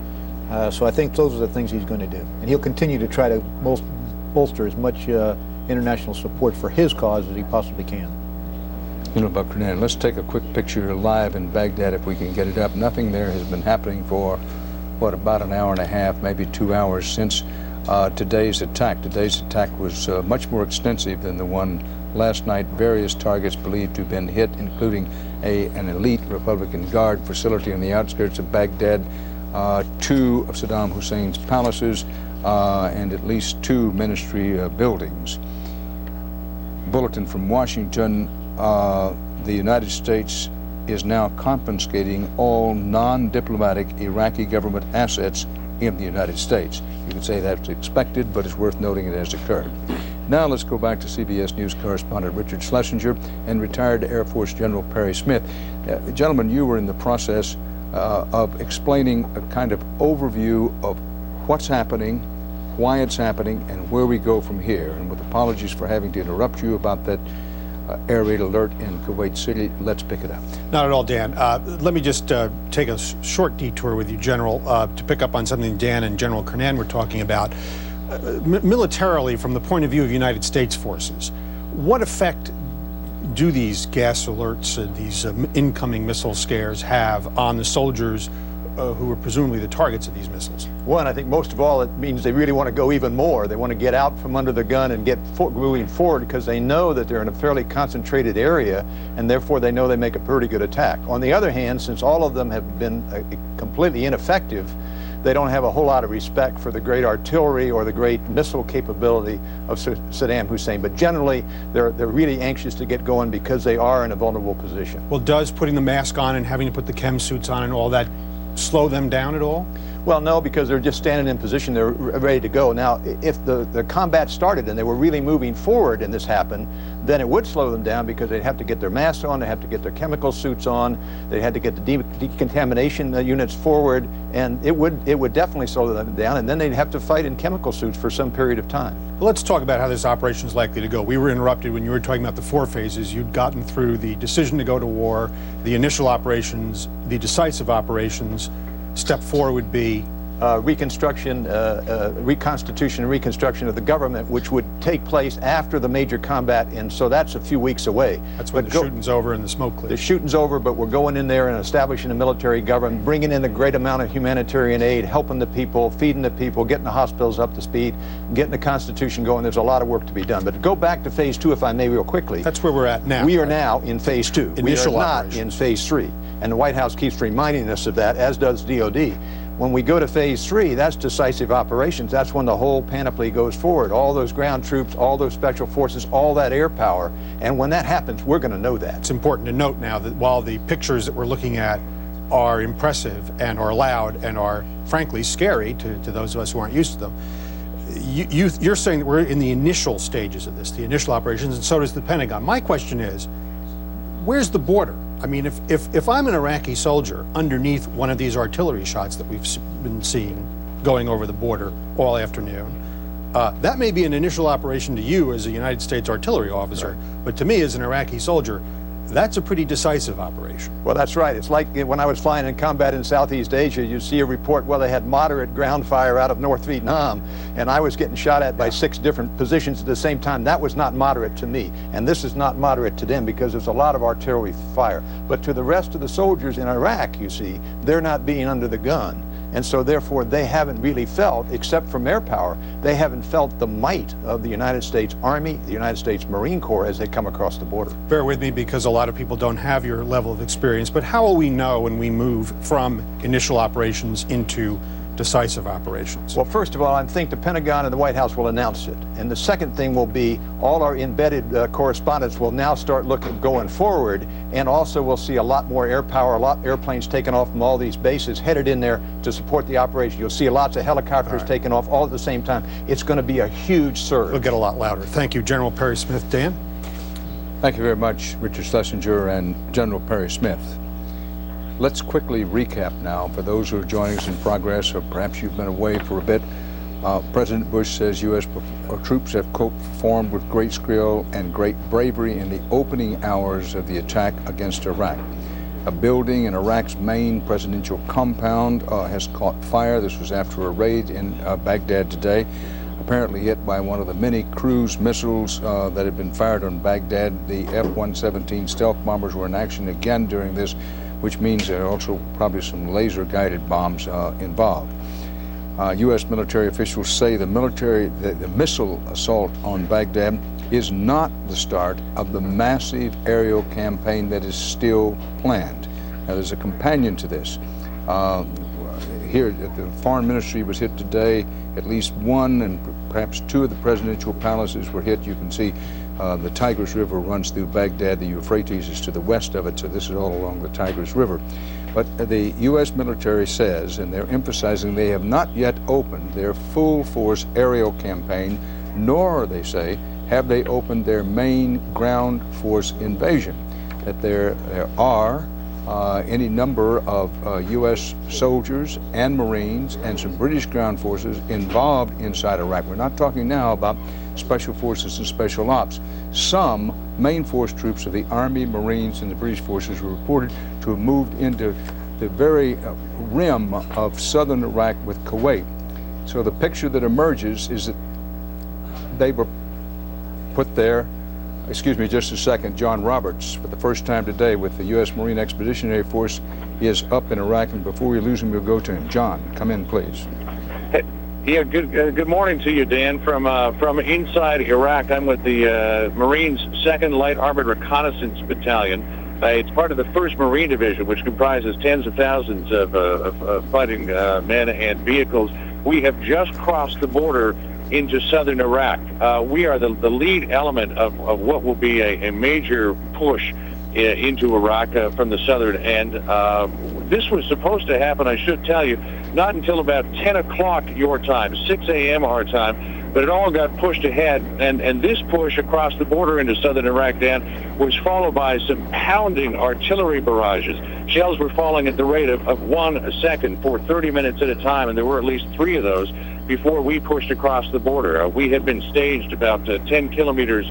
So I think those are the things he's going to do. And he'll continue to try to bolster as much international support for his cause as he possibly can. You know, Dr. Kernan, let's take a quick picture live in Baghdad if we can get it up. Nothing there has been happening for, what, about an hour and a half, maybe 2 hours since today's attack. Today's attack was much more extensive than the one last night. Various targets believed to have been hit, including an elite Republican Guard facility on the outskirts of Baghdad, 2 of Saddam Hussein's palaces, and at least 2 ministry buildings. Bulletin from Washington, the United States is now confiscating all non-diplomatic Iraqi government assets in the United States. You could say that's expected, but it's worth noting it has occurred. Now let's go back to CBS News correspondent Richard Schlesinger and retired Air Force General Perry Smith. Gentlemen, you were in the process of explaining a kind of overview of what's happening, why it's happening, and where we go from here. And with apologies for having to interrupt you about that air raid alert in Kuwait City, let's pick it up. Not at all, Dan. Let me just take a short detour with you, General, to pick up on something Dan and General Kernan were talking about. Militarily, from the point of view of United States forces, what effect do these gas alerts, these incoming missile scares have on the soldiers who were presumably the targets of these missiles? One, I think most of all, it means they really want to go even more. They want to get out from under the gun and get moving forward because they know that they're in a fairly concentrated area, and therefore they know they make a pretty good attack. On the other hand, since all of them have been completely ineffective, they don't have a whole lot of respect for the great artillery or the great missile capability of Saddam Hussein. But generally, they're really anxious to get going because they are in a vulnerable position. Well, does putting the mask on and having to put the chem suits on and all that slow them down at all? Well, no, because they're just standing in position. They're ready to go. Now, if the combat started and they were really moving forward and this happened, then it would slow them down because they'd have to get their masks on, they'd have to get their chemical suits on, they had to get the decontamination units forward, and it would definitely slow them down, and then they'd have to fight in chemical suits for some period of time. Well, let's talk about how this operation is likely to go. We were interrupted when you were talking about the 4 phases. You'd gotten through the decision to go to war, the initial operations, the decisive operations. Step 4 would be reconstitution and reconstruction of the government, which would take place after the major combat, and so that's a few weeks away. That's when the shooting's over and the smoke clears. The shooting's over, but we're going in there and establishing a military government, bringing in a great amount of humanitarian aid, helping the people, feeding the people, getting the hospitals up to speed, getting the Constitution going. There's a lot of work to be done. But to go back to phase 2, if I may, real quickly. That's where we're at now. We are now in phase 2. Initial we are not operation. in phase 3. And the White House keeps reminding us of that, as does DOD. When we go to phase 3, that's decisive operations. That's when the whole panoply goes forward. All those ground troops, all those special forces, all that air power. And when that happens, we're going to know that. It's important to note now that while the pictures that we're looking at are impressive and are loud and are, frankly, scary to those of us who aren't used to them, you're saying that we're in the initial stages of this, the initial operations, and so does the Pentagon. My question is, where's the border? I mean, if I'm an Iraqi soldier underneath one of these artillery shots that we've been seeing going over the border all afternoon, that may be an initial operation to you as a United States artillery officer, right. But to me as an Iraqi soldier, that's a pretty decisive operation. Well, that's right. It's like when I was flying in combat in Southeast Asia, you see a report, well, they had moderate ground fire out of North Vietnam, and I was getting shot at by 6 different positions at the same time. That was not moderate to me, and this is not moderate to them because there's a lot of artillery fire. But to the rest of the soldiers in Iraq, you see, they're not being under the gun. And so therefore they haven't really felt, except from air power, they haven't felt the might of the United States Army, the United States Marine Corps as they come across the border. Bear with me because a lot of people don't have your level of experience, but how will we know when we move from initial operations into decisive operations? Well, first of all, I think the Pentagon and the White House will announce it. And the second thing will be all our embedded correspondents will now start looking going forward, and also we'll see a lot more air power, a lot of airplanes taken off from all these bases headed in there to support the operation. You'll see lots of helicopters taking off all at the same time. It's going to be a huge surge. It'll get a lot louder. Thank you, General Perry Smith. Dan? Thank you very much, Richard Schlesinger and General Perry Smith. Let's quickly recap now for those who are joining us in progress, or perhaps you've been away for a bit. President Bush says U.S. troops have, quote, performed with great skill and great bravery in the opening hours of the attack against Iraq. A building in Iraq's main presidential compound has caught fire. This was after a raid in Baghdad today, apparently hit by one of the many cruise missiles that had been fired on Baghdad. The F-117 stealth bombers were in action again during this, which means there are also probably some laser-guided bombs involved. U.S. military officials say the missile assault on Baghdad is not the start of the massive aerial campaign that is still planned. Now, there's a companion to this. Here, the Foreign Ministry was hit today. At least one and perhaps two of the presidential palaces were hit. You can see the Tigris River runs through Baghdad. The Euphrates is to the west of it, so this is all along the Tigris River. But the U.S. military says, and they're emphasizing, they have not yet opened their full-force aerial campaign, nor, they say, have they opened their main ground force invasion. That there are any number of U.S. soldiers and Marines and some British ground forces involved inside Iraq. We're not talking now about special forces and special ops. Some main force troops of the Army, Marines, and the British forces were reported to have moved into the very rim of southern Iraq with Kuwait. So the picture that emerges is that they were put there. Excuse me just a second. John Roberts, for the first time today with the U.S. Marine Expeditionary Force, is up in Iraq, and before we lose him, we'll go to him. John, come in, please. Yeah, good morning to you, Dan. From inside Iraq, I'm with the Marines 2nd Light Armored Reconnaissance Battalion. It's part of the 1st Marine Division, which comprises tens of thousands of fighting men and vehicles. We have just crossed the border into southern Iraq. We are the lead element of what will be a major push into Iraq from the southern end. This was supposed to happen, I should tell you, not until about 10 o'clock your time, 6 a.m. our time, but it all got pushed ahead, and this push across the border into southern Iraq, Dan, was followed by some pounding artillery barrages. Shells were falling at the rate of 1 second for 30 minutes at a time, and there were at least 3 of those before we pushed across the border. We had been staged about 10 kilometers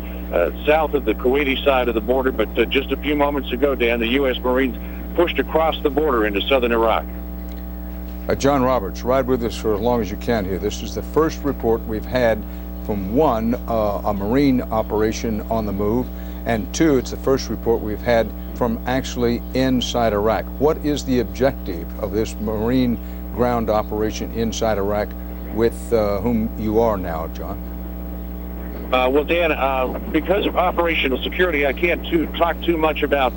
south of the Kuwaiti side of the border, but just a few moments ago, Dan, the U.S. Marines pushed across the border into southern Iraq. John Roberts, ride with us for as long as you can here. This is the first report we've had from one, a Marine operation on the move, and 2, it's the first report we've had from actually inside Iraq. What is the objective of this Marine ground operation inside Iraq with whom you are now, John? Well, Dan, because of operational security, I can't talk too much about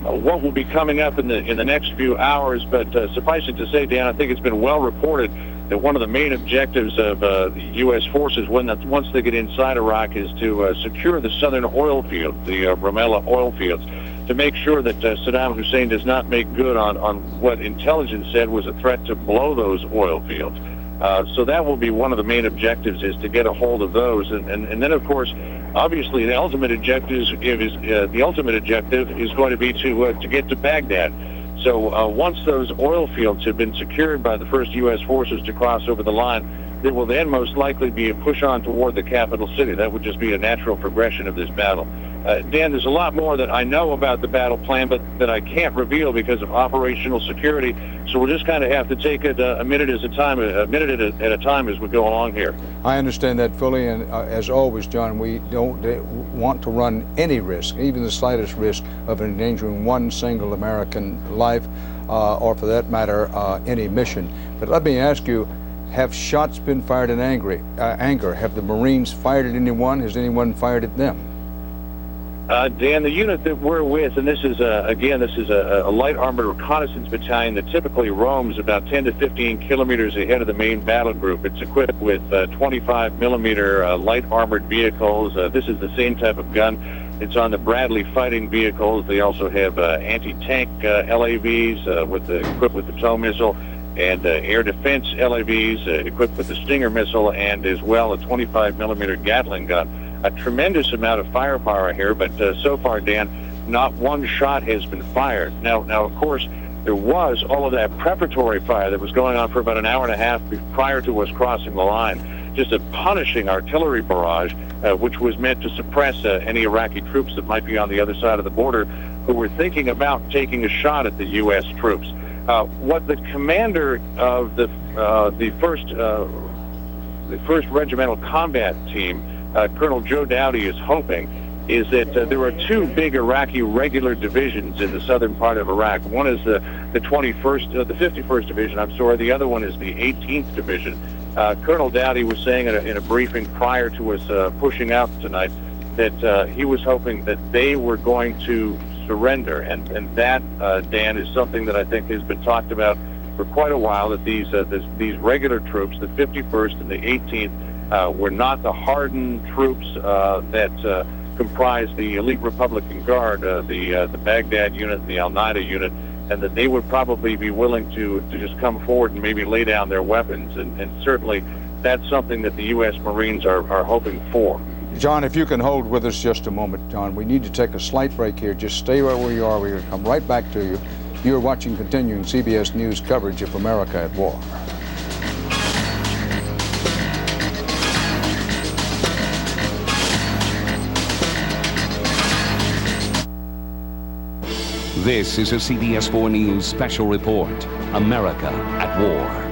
what will be coming up in the next few hours, but suffice it to say, Dan, I think it's been well reported that one of the main objectives of the U.S. forces once they get inside Iraq is to secure the southern oil fields, the Ramallah oil fields, to make sure that Saddam Hussein does not make good on what intelligence said was a threat to blow those oil fields. So that will be one of the main objectives, is to get a hold of those, and then of course, obviously, the ultimate objective is going to be to get to Baghdad. So once those oil fields have been secured by the first U.S. forces to cross over the line, there will then most likely be a push on toward the capital city. That would just be a natural progression of this battle. Dan, there's a lot more that I know about the battle plan, but that I can't reveal because of operational security. So we'll just kind of have to take it a minute at a time as we go along here. I understand that fully, and as always, John, we don't want to run any risk, even the slightest risk, of endangering one single American life, or for that matter, any mission. But let me ask you, have shots been fired in anger? Have the Marines fired at anyone? Has anyone fired at them? Dan, the unit that we're with, and this is a light armored reconnaissance battalion that typically roams about 10 to 15 kilometers ahead of the main battle group. It's equipped with 25 millimeter light armored vehicles. This is the same type of gun. It's on the Bradley fighting vehicles. They also have anti-tank LAVs equipped with the tow missile, and air defense LAVs equipped with the Stinger missile, and as well a 25 millimeter Gatling gun. A tremendous amount of firepower here, but so far, Dan, not one shot has been fired. Now, of course, there was all of that preparatory fire that was going on for about an hour and a half prior to us crossing the line. Just a punishing artillery barrage, which was meant to suppress any Iraqi troops that might be on the other side of the border who were thinking about taking a shot at the U.S. troops. What the commander of the first Regimental Combat Team, Colonel Joe Dowdy, is hoping is that there are two big Iraqi regular divisions in the southern part of Iraq. One is the 51st Division, I'm sorry. The other one is the 18th Division. Colonel Dowdy was saying in a briefing prior to us pushing out tonight that he was hoping that they were going to surrender, and that, Dan, is something that I think has been talked about for quite a while, that these regular troops, the 51st and the 18th, were not the hardened troops that comprise the elite Republican Guard, the Baghdad unit, the Al-Qaeda unit, and that they would probably be willing to just come forward and maybe lay down their weapons. And certainly that's something that the U.S. Marines are hoping for. John, if you can hold with us just a moment, John. We need to take a slight break here. Just stay right where you are. We're going to come right back to you. You're watching continuing CBS News coverage of America at War. This is a CBS 4 News special report, America at War.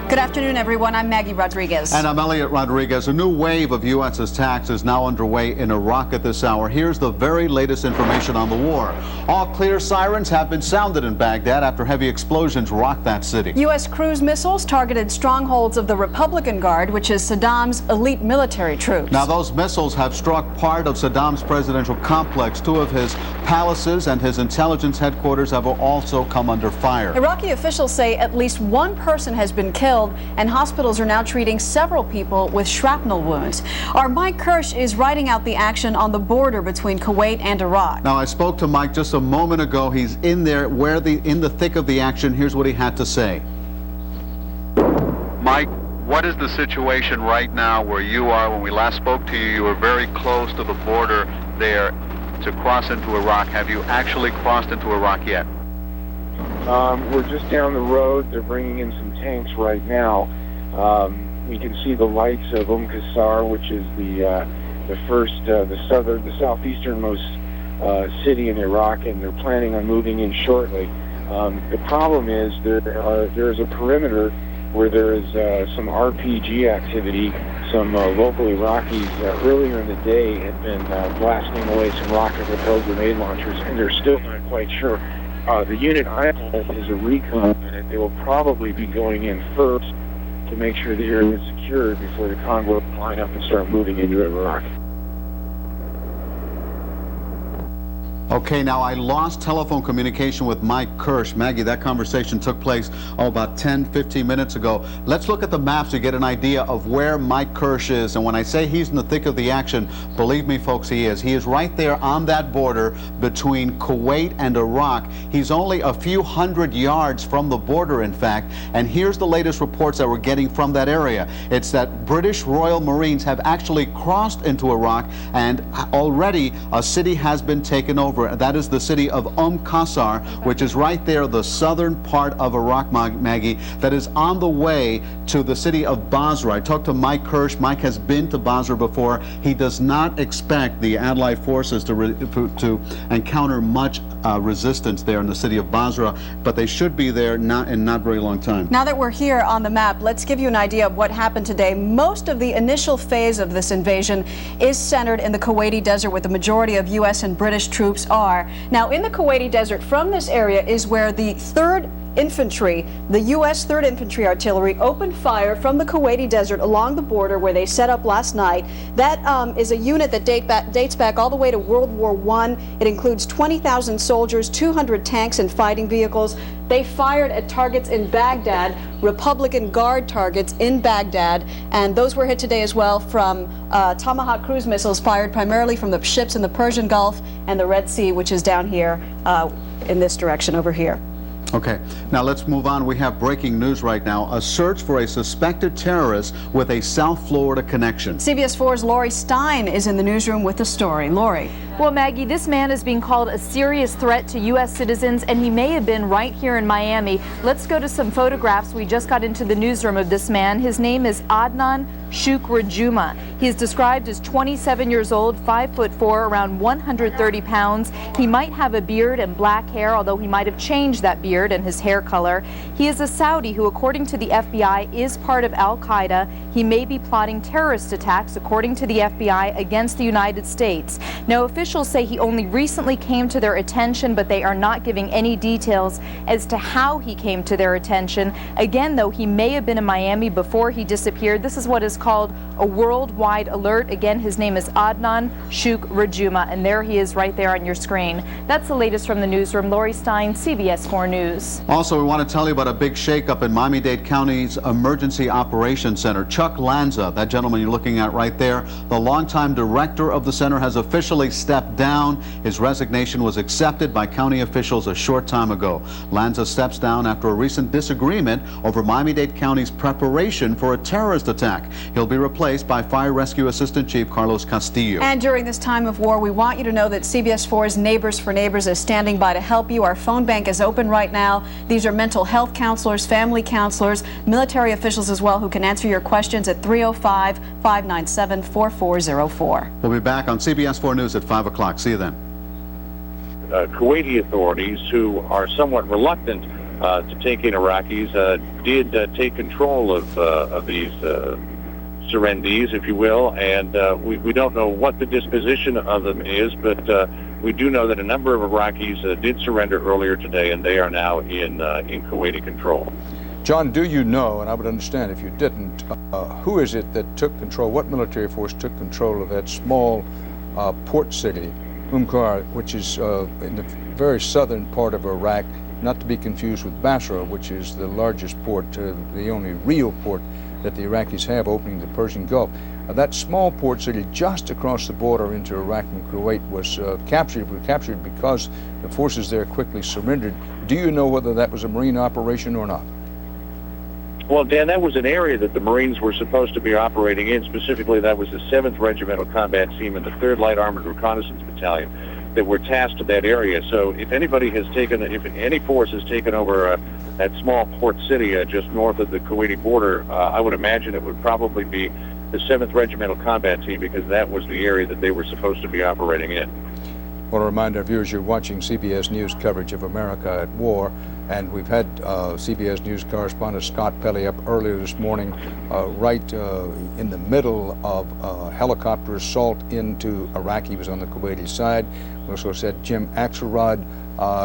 Good afternoon, everyone. I'm Maggie Rodriguez. And I'm Elliot Rodriguez. A new wave of U.S. attacks is now underway in Iraq at this hour. Here's the very latest information on the war. All clear sirens have been sounded in Baghdad after heavy explosions rocked that city. U.S. cruise missiles targeted strongholds of the Republican Guard, which is Saddam's elite military troops. Now, those missiles have struck part of Saddam's presidential complex. Two of his palaces and his intelligence headquarters have also come under fire. Iraqi officials say at least one person has been killed, and hospitals are now treating several people with shrapnel wounds. Our Mike Kirsch is writing out the action on the border between Kuwait and Iraq. Now, I spoke to Mike just a moment ago. He's in there, in the thick of the action. Here's what he had to say. Mike, what is the situation right now where you are? When we last spoke to you, you were very close to the border there to cross into Iraq. Have you actually crossed into Iraq yet? We're just down the road. They're bringing in some tanks right now. We can see the lights of Qasr, which is the southeasternmost city in Iraq, and they're planning on moving in shortly. The problem is there is a perimeter where there is some RPG activity. Some local Iraqis earlier in the day had been blasting away some rocket-propelled grenade launchers, and they're still not quite sure. The unit I have is a recon unit. They will probably be going in first to make sure the area is secured before the convoy will line up and start moving into Iraq. Okay, now I lost telephone communication with Mike Kirsch. Maggie, that conversation took place about 10, 15 minutes ago. Let's look at the maps to get an idea of where Mike Kirsch is. And when I say he's in the thick of the action, believe me, folks, he is. He is right there on that border between Kuwait and Iraq. He's only a few hundred yards from the border, in fact. And here's the latest reports that we're getting from that area. It's that British Royal Marines have actually crossed into Iraq, and already a city has been taken over. over. That is the city of Qasr, which is right there, the southern part of Iraq, Maggie, that is on the way to the city of Basra. I talked to Mike Kirsch. Mike has been to Basra before. He does not expect the Allied forces to encounter much resistance there in the city of Basra, but they should be there in not very long time. Now that we're here on the map, let's give you an idea of what happened today. Most of the initial phase of this invasion is centered in the Kuwaiti desert, where the majority of U.S. and British troops are. Now, in the Kuwaiti desert, from this area is where the 3rd Infantry, the U.S. 3rd Infantry Artillery, opened fire from the Kuwaiti desert along the border where they set up last night. That is a unit that dates back all the way to World War I. It includes 20,000 soldiers, 200 tanks and fighting vehicles. They fired at targets in Baghdad, Republican Guard targets in Baghdad, and those were hit today as well from Tomahawk cruise missiles fired primarily from the ships in the Persian Gulf and the Red Sea, which is down here in this direction over here. Okay, now let's move on. We have breaking news right now. A search for a suspected terrorist with a South Florida connection. CBS 4's Lori Stein is in the newsroom with the story. Lori. Well, Maggie, this man is being called a serious threat to U.S. citizens, and he may have been right here in Miami. Let's go to some photographs. We just got into the newsroom of this man. His name is Adnan Shukra. He is described as 27 years old, 5'4", around 130 pounds. He might have a beard and black hair, although he might have changed that beard and his hair color. He is a Saudi who, according to the FBI, is part of Al-Qaeda. He may be plotting terrorist attacks, according to the FBI, against the United States. Now, officials say he only recently came to their attention, but they are not giving any details as to how he came to their attention. Again, though, he may have been in Miami before he disappeared. This is what is called a worldwide alert. Again, his name is Adnan Shukra, and there he is right there on your screen. That's the latest from the newsroom. Lori Stein, CBS 4 News. Also, we want to tell you about a big shakeup in Miami-Dade County's Emergency Operations Center. Chuck Lanza, that gentleman you're looking at right there, the longtime director of the center, has officially stepped down. His resignation was accepted by county officials a short time ago. Lanza steps down after a recent disagreement over Miami-Dade County's preparation for a terrorist attack. He'll be replaced by Fire Rescue Assistant Chief Carlos Castillo. And during this time of war, we want you to know that CBS 4's Neighbors for Neighbors is standing by to help you. Our phone bank is open right now. These are mental health counselors, family counselors, military officials as well, who can answer your questions at 305-597-4404. We'll be back on CBS 4 News at 5 o'clock. See you then. Kuwaiti authorities, who are somewhat reluctant to take in Iraqis, did take control of these Serendes, if you will, and we don't know what the disposition of them is, but we do know that a number of Iraqis did surrender earlier today, and they are now in Kuwaiti control. John, do you know, and I would understand if you didn't, who is it that took control, what military force took control of that small port city, Qasr, which is in the very southern part of Iraq, not to be confused with Basra, which is the largest port, the only real port that the Iraqis have opening the Persian Gulf. That small port city just across the border into Iraq and Kuwait was captured because the forces there quickly surrendered. Do you know whether that was a Marine operation or not? Well, Dan, that was an area that the Marines were supposed to be operating in. Specifically, that was the 7th Regimental Combat Team and the 3rd Light Armored Reconnaissance Battalion that were tasked to that area. So if anybody has taken, if any force has taken over that small port city just north of the Kuwaiti border, I would imagine it would probably be the 7th Regimental Combat Team, because that was the area that they were supposed to be operating in. I want to remind our viewers you're watching CBS News coverage of America at War, and we've had CBS News correspondent Scott Pelley up earlier this morning, right in the middle of a helicopter assault into Iraq. He was on the Kuwaiti side. We also said Jim Axelrod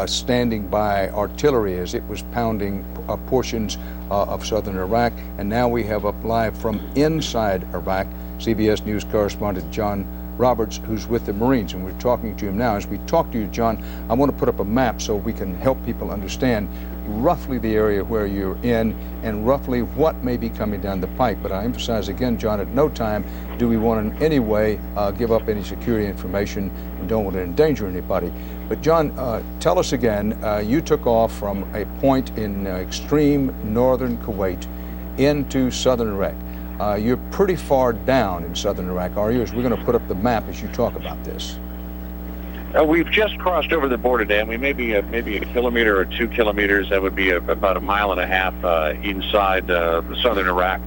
standing by artillery as it was pounding portions of southern Iraq. And now we have up live from inside Iraq CBS News correspondent John Roberts, who's with the Marines, and we're talking to him now. As we talk to you, John, I want to put up a map so we can help people understand roughly the area where you're in and roughly what may be coming down the pike. But I emphasize again, John, at no time do we want in any way give up any security information and don't want to endanger anybody. But John, tell us again, you took off from a point in extreme northern Kuwait into southern Iraq. You're pretty far down in southern Iraq, are you? As we're going to put up the map as you talk about this. We've just crossed over the border, Dan. We may be maybe a kilometer or 2 kilometers. That would be about a mile and a half inside southern Iraq.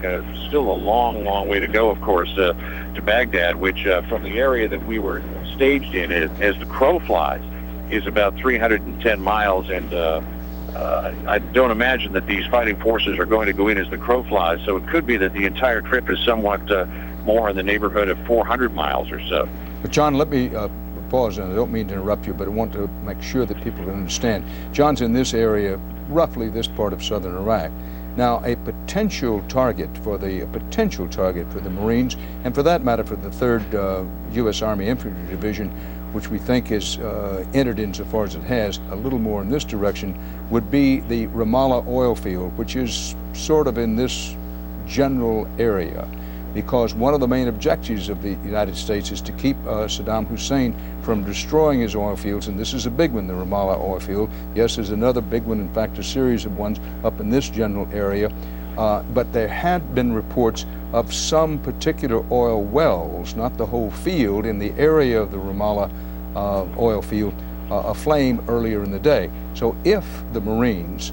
Still a long, long way to go, of course, to Baghdad, which from the area that we were staged in, as the crow flies, is about 310 miles. And I don't imagine that these fighting forces are going to go in as the crow flies. So it could be that the entire trip is somewhat more in the neighborhood of 400 miles or so. But John, let me pause, and I don't mean to interrupt you, but I want to make sure that people can understand. John's in this area, roughly this part of southern Iraq. Now, a potential target for the Marines, and for that matter for the 3rd U.S. Army Infantry Division, which we think is entered insofar as it has a little more in this direction, would be the Ramallah oil field, which is sort of in this general area. Because one of the main objectives of the United States is to keep Saddam Hussein from destroying his oil fields, and this is a big one, the Ramallah oil field. Yes, there's another big one, in fact, a series of ones up in this general area. But there had been reports of some particular oil wells, not the whole field, in the area of the Ramallah oil field aflame earlier in the day. So if the Marines,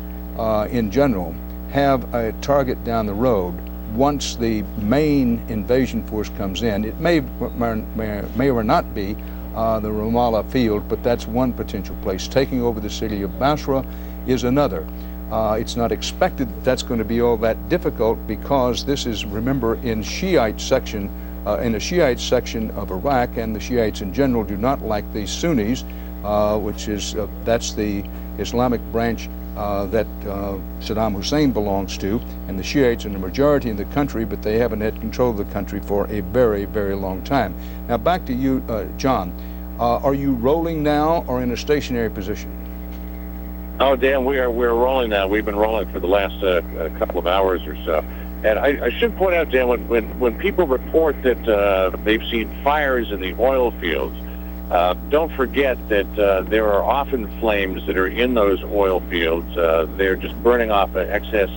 in general, have a target down the road, once the main invasion force comes in, it may or not be the Ramallah field, but that's one potential place. Taking over the city of Basra is another. It's not expected that that's going to be all that difficult, because this is, remember, in a Shiite section of Iraq, and the Shiites in general do not like the Sunnis, which is that's the Islamic branch that Saddam Hussein belongs to, and the Shiites are the majority in the country, but they haven't had control of the country for a very, very long time. Now back to you, John. Are you rolling now or in a stationary position? Oh, Dan, we're rolling now. We've been rolling for the last couple of hours or so. And I should point out, Dan, when people report that they've seen fires in the oil fields, don't forget that there are often flames that are in those oil fields. They're just burning off excess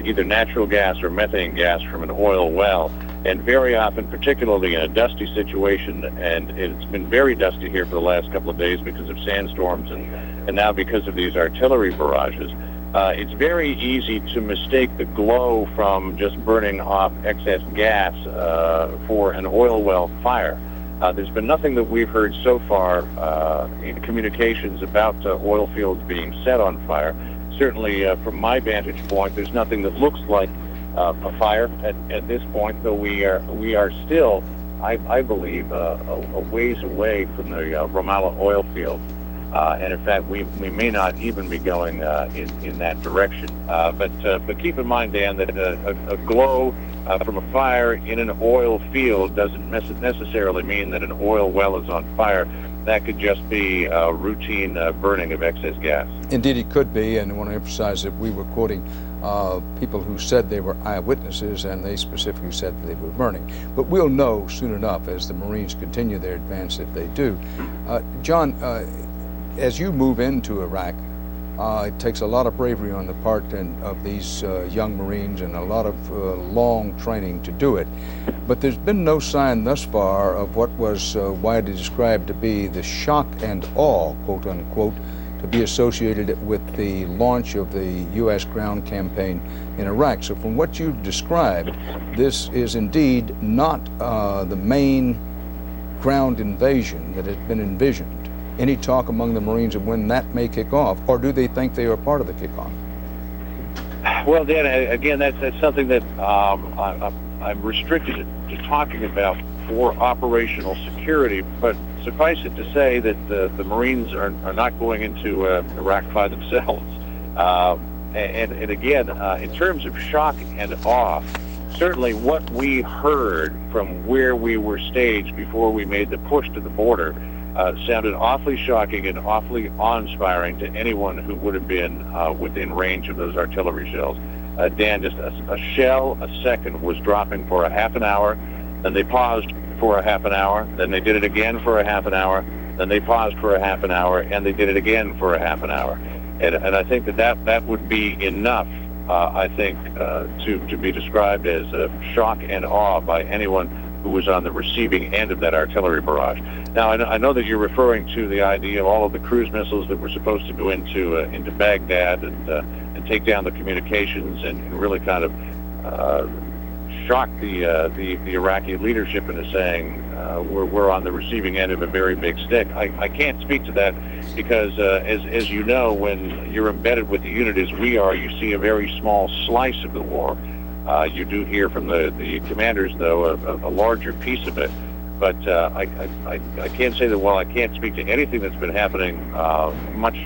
either natural gas or methane gas from an oil well. And very often, particularly in a dusty situation, and it's been very dusty here for the last couple of days because of sandstorms and now because of these artillery barrages, it's very easy to mistake the glow from just burning off excess gas for an oil well fire. There's been nothing that we've heard so far in communications about oil fields being set on fire. Certainly, from my vantage point, there's nothing that looks like a fire at this point, though we are still, I believe, a ways away from the Ramallah oil field. And in fact, we may not even be going in that direction. But keep in mind, Dan, that a glow from a fire in an oil field doesn't necessarily mean that an oil well is on fire. That could just be routine burning of excess gas. Indeed, it could be, and I want to emphasize that we were quoting people who said they were eyewitnesses, and they specifically said that they were burning. But we'll know soon enough as the Marines continue their advance if they do. John, as you move into Iraq, it takes a lot of bravery on the part of these young Marines and a lot of long training to do it. But there's been no sign thus far of what was widely described to be the shock and awe, quote unquote, to be associated with the launch of the U.S. ground campaign in Iraq. So from what you've described, this is indeed not the main ground invasion that has been envisioned. Any talk among the Marines of when that may kick off, or do they think they are part of the kickoff? Well, Dan, again, that's something that I'm restricted to talking about for operational security, but suffice it to say that the Marines are not going into Iraq by themselves. And again, in terms of shock and awe, certainly what we heard from where we were staged before we made the push to the border sounded awfully shocking and awfully awe-inspiring to anyone who would have been within range of those artillery shells. Dan, just a shell a second was dropping for a half an hour, then they paused for a half an hour, then they did it again for a half an hour, then they paused for a half an hour, and they did it again for a half an hour. And I think that would be enough, I think, to be described as shock and awe by anyone who was on the receiving end of that artillery barrage. Now, I know that you're referring to the idea of all of the cruise missiles that were supposed to go into Baghdad and take down the communications and really kind of shock the Iraqi leadership into saying we're on the receiving end of a very big stick. I can't speak to that because, as you know, when you're embedded with the unit as we are, you see a very small slice of the war. You do hear from the commanders, though, a larger piece of it. But I can't say that while I can't speak to anything that's been happening much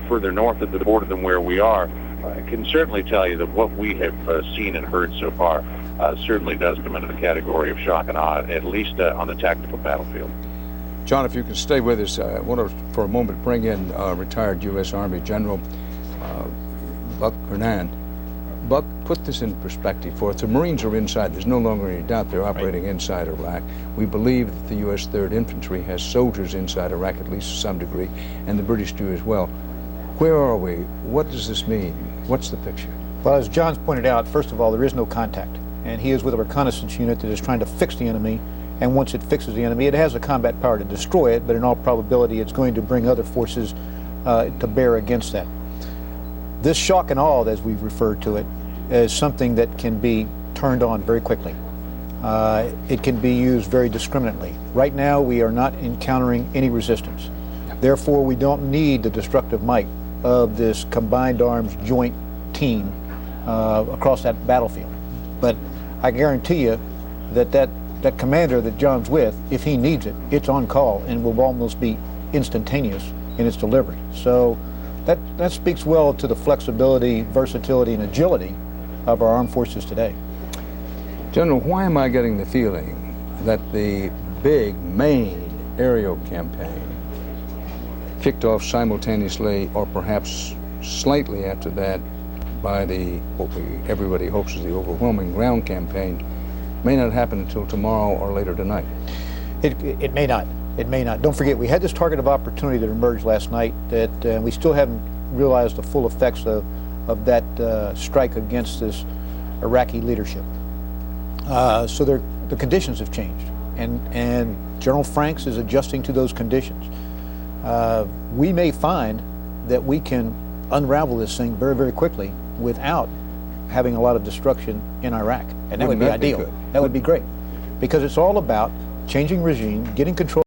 further north of the border than where we are, I can certainly tell you that what we have seen and heard so far certainly does come into the category of shock and awe, at least on the tactical battlefield. John, if you can stay with us, I want to, for a moment, bring in retired U.S. Army General Buck Hernan. Buck, put this in perspective for us. The Marines are inside. There's no longer any doubt they're operating inside Iraq. We believe that the U.S. 3rd Infantry has soldiers inside Iraq, at least to some degree, and the British do as well. Where are we? What does this mean? What's the picture? Well, as John's pointed out, first of all, there is no contact. And he is with a reconnaissance unit that is trying to fix the enemy. And once it fixes the enemy, it has the combat power to destroy it, but in all probability, it's going to bring other forces to bear against that. This shock and awe, as we've referred to it, is something that can be turned on very quickly. It can be used very discriminately. Right now, we are not encountering any resistance. Therefore, we don't need the destructive might of this combined arms joint team across that battlefield. But I guarantee you that commander that John's with, if he needs it, it's on call and will almost be instantaneous in its delivery. So that speaks well to the flexibility, versatility, and agility of our armed forces today. General, why am I getting the feeling that the big main aerial campaign kicked off simultaneously or perhaps slightly after that by what everybody hopes is the overwhelming ground campaign may not happen until tomorrow or later tonight? It may not. It may not. Don't forget, we had this target of opportunity that emerged last night that we still haven't realized the full effects of that strike against this Iraqi leadership. So the conditions have changed, and General Franks is adjusting to those conditions. We may find that we can unravel this thing very, very quickly without having a lot of destruction in Iraq, and that would be ideal. That would be great, because it's all about changing regime, getting control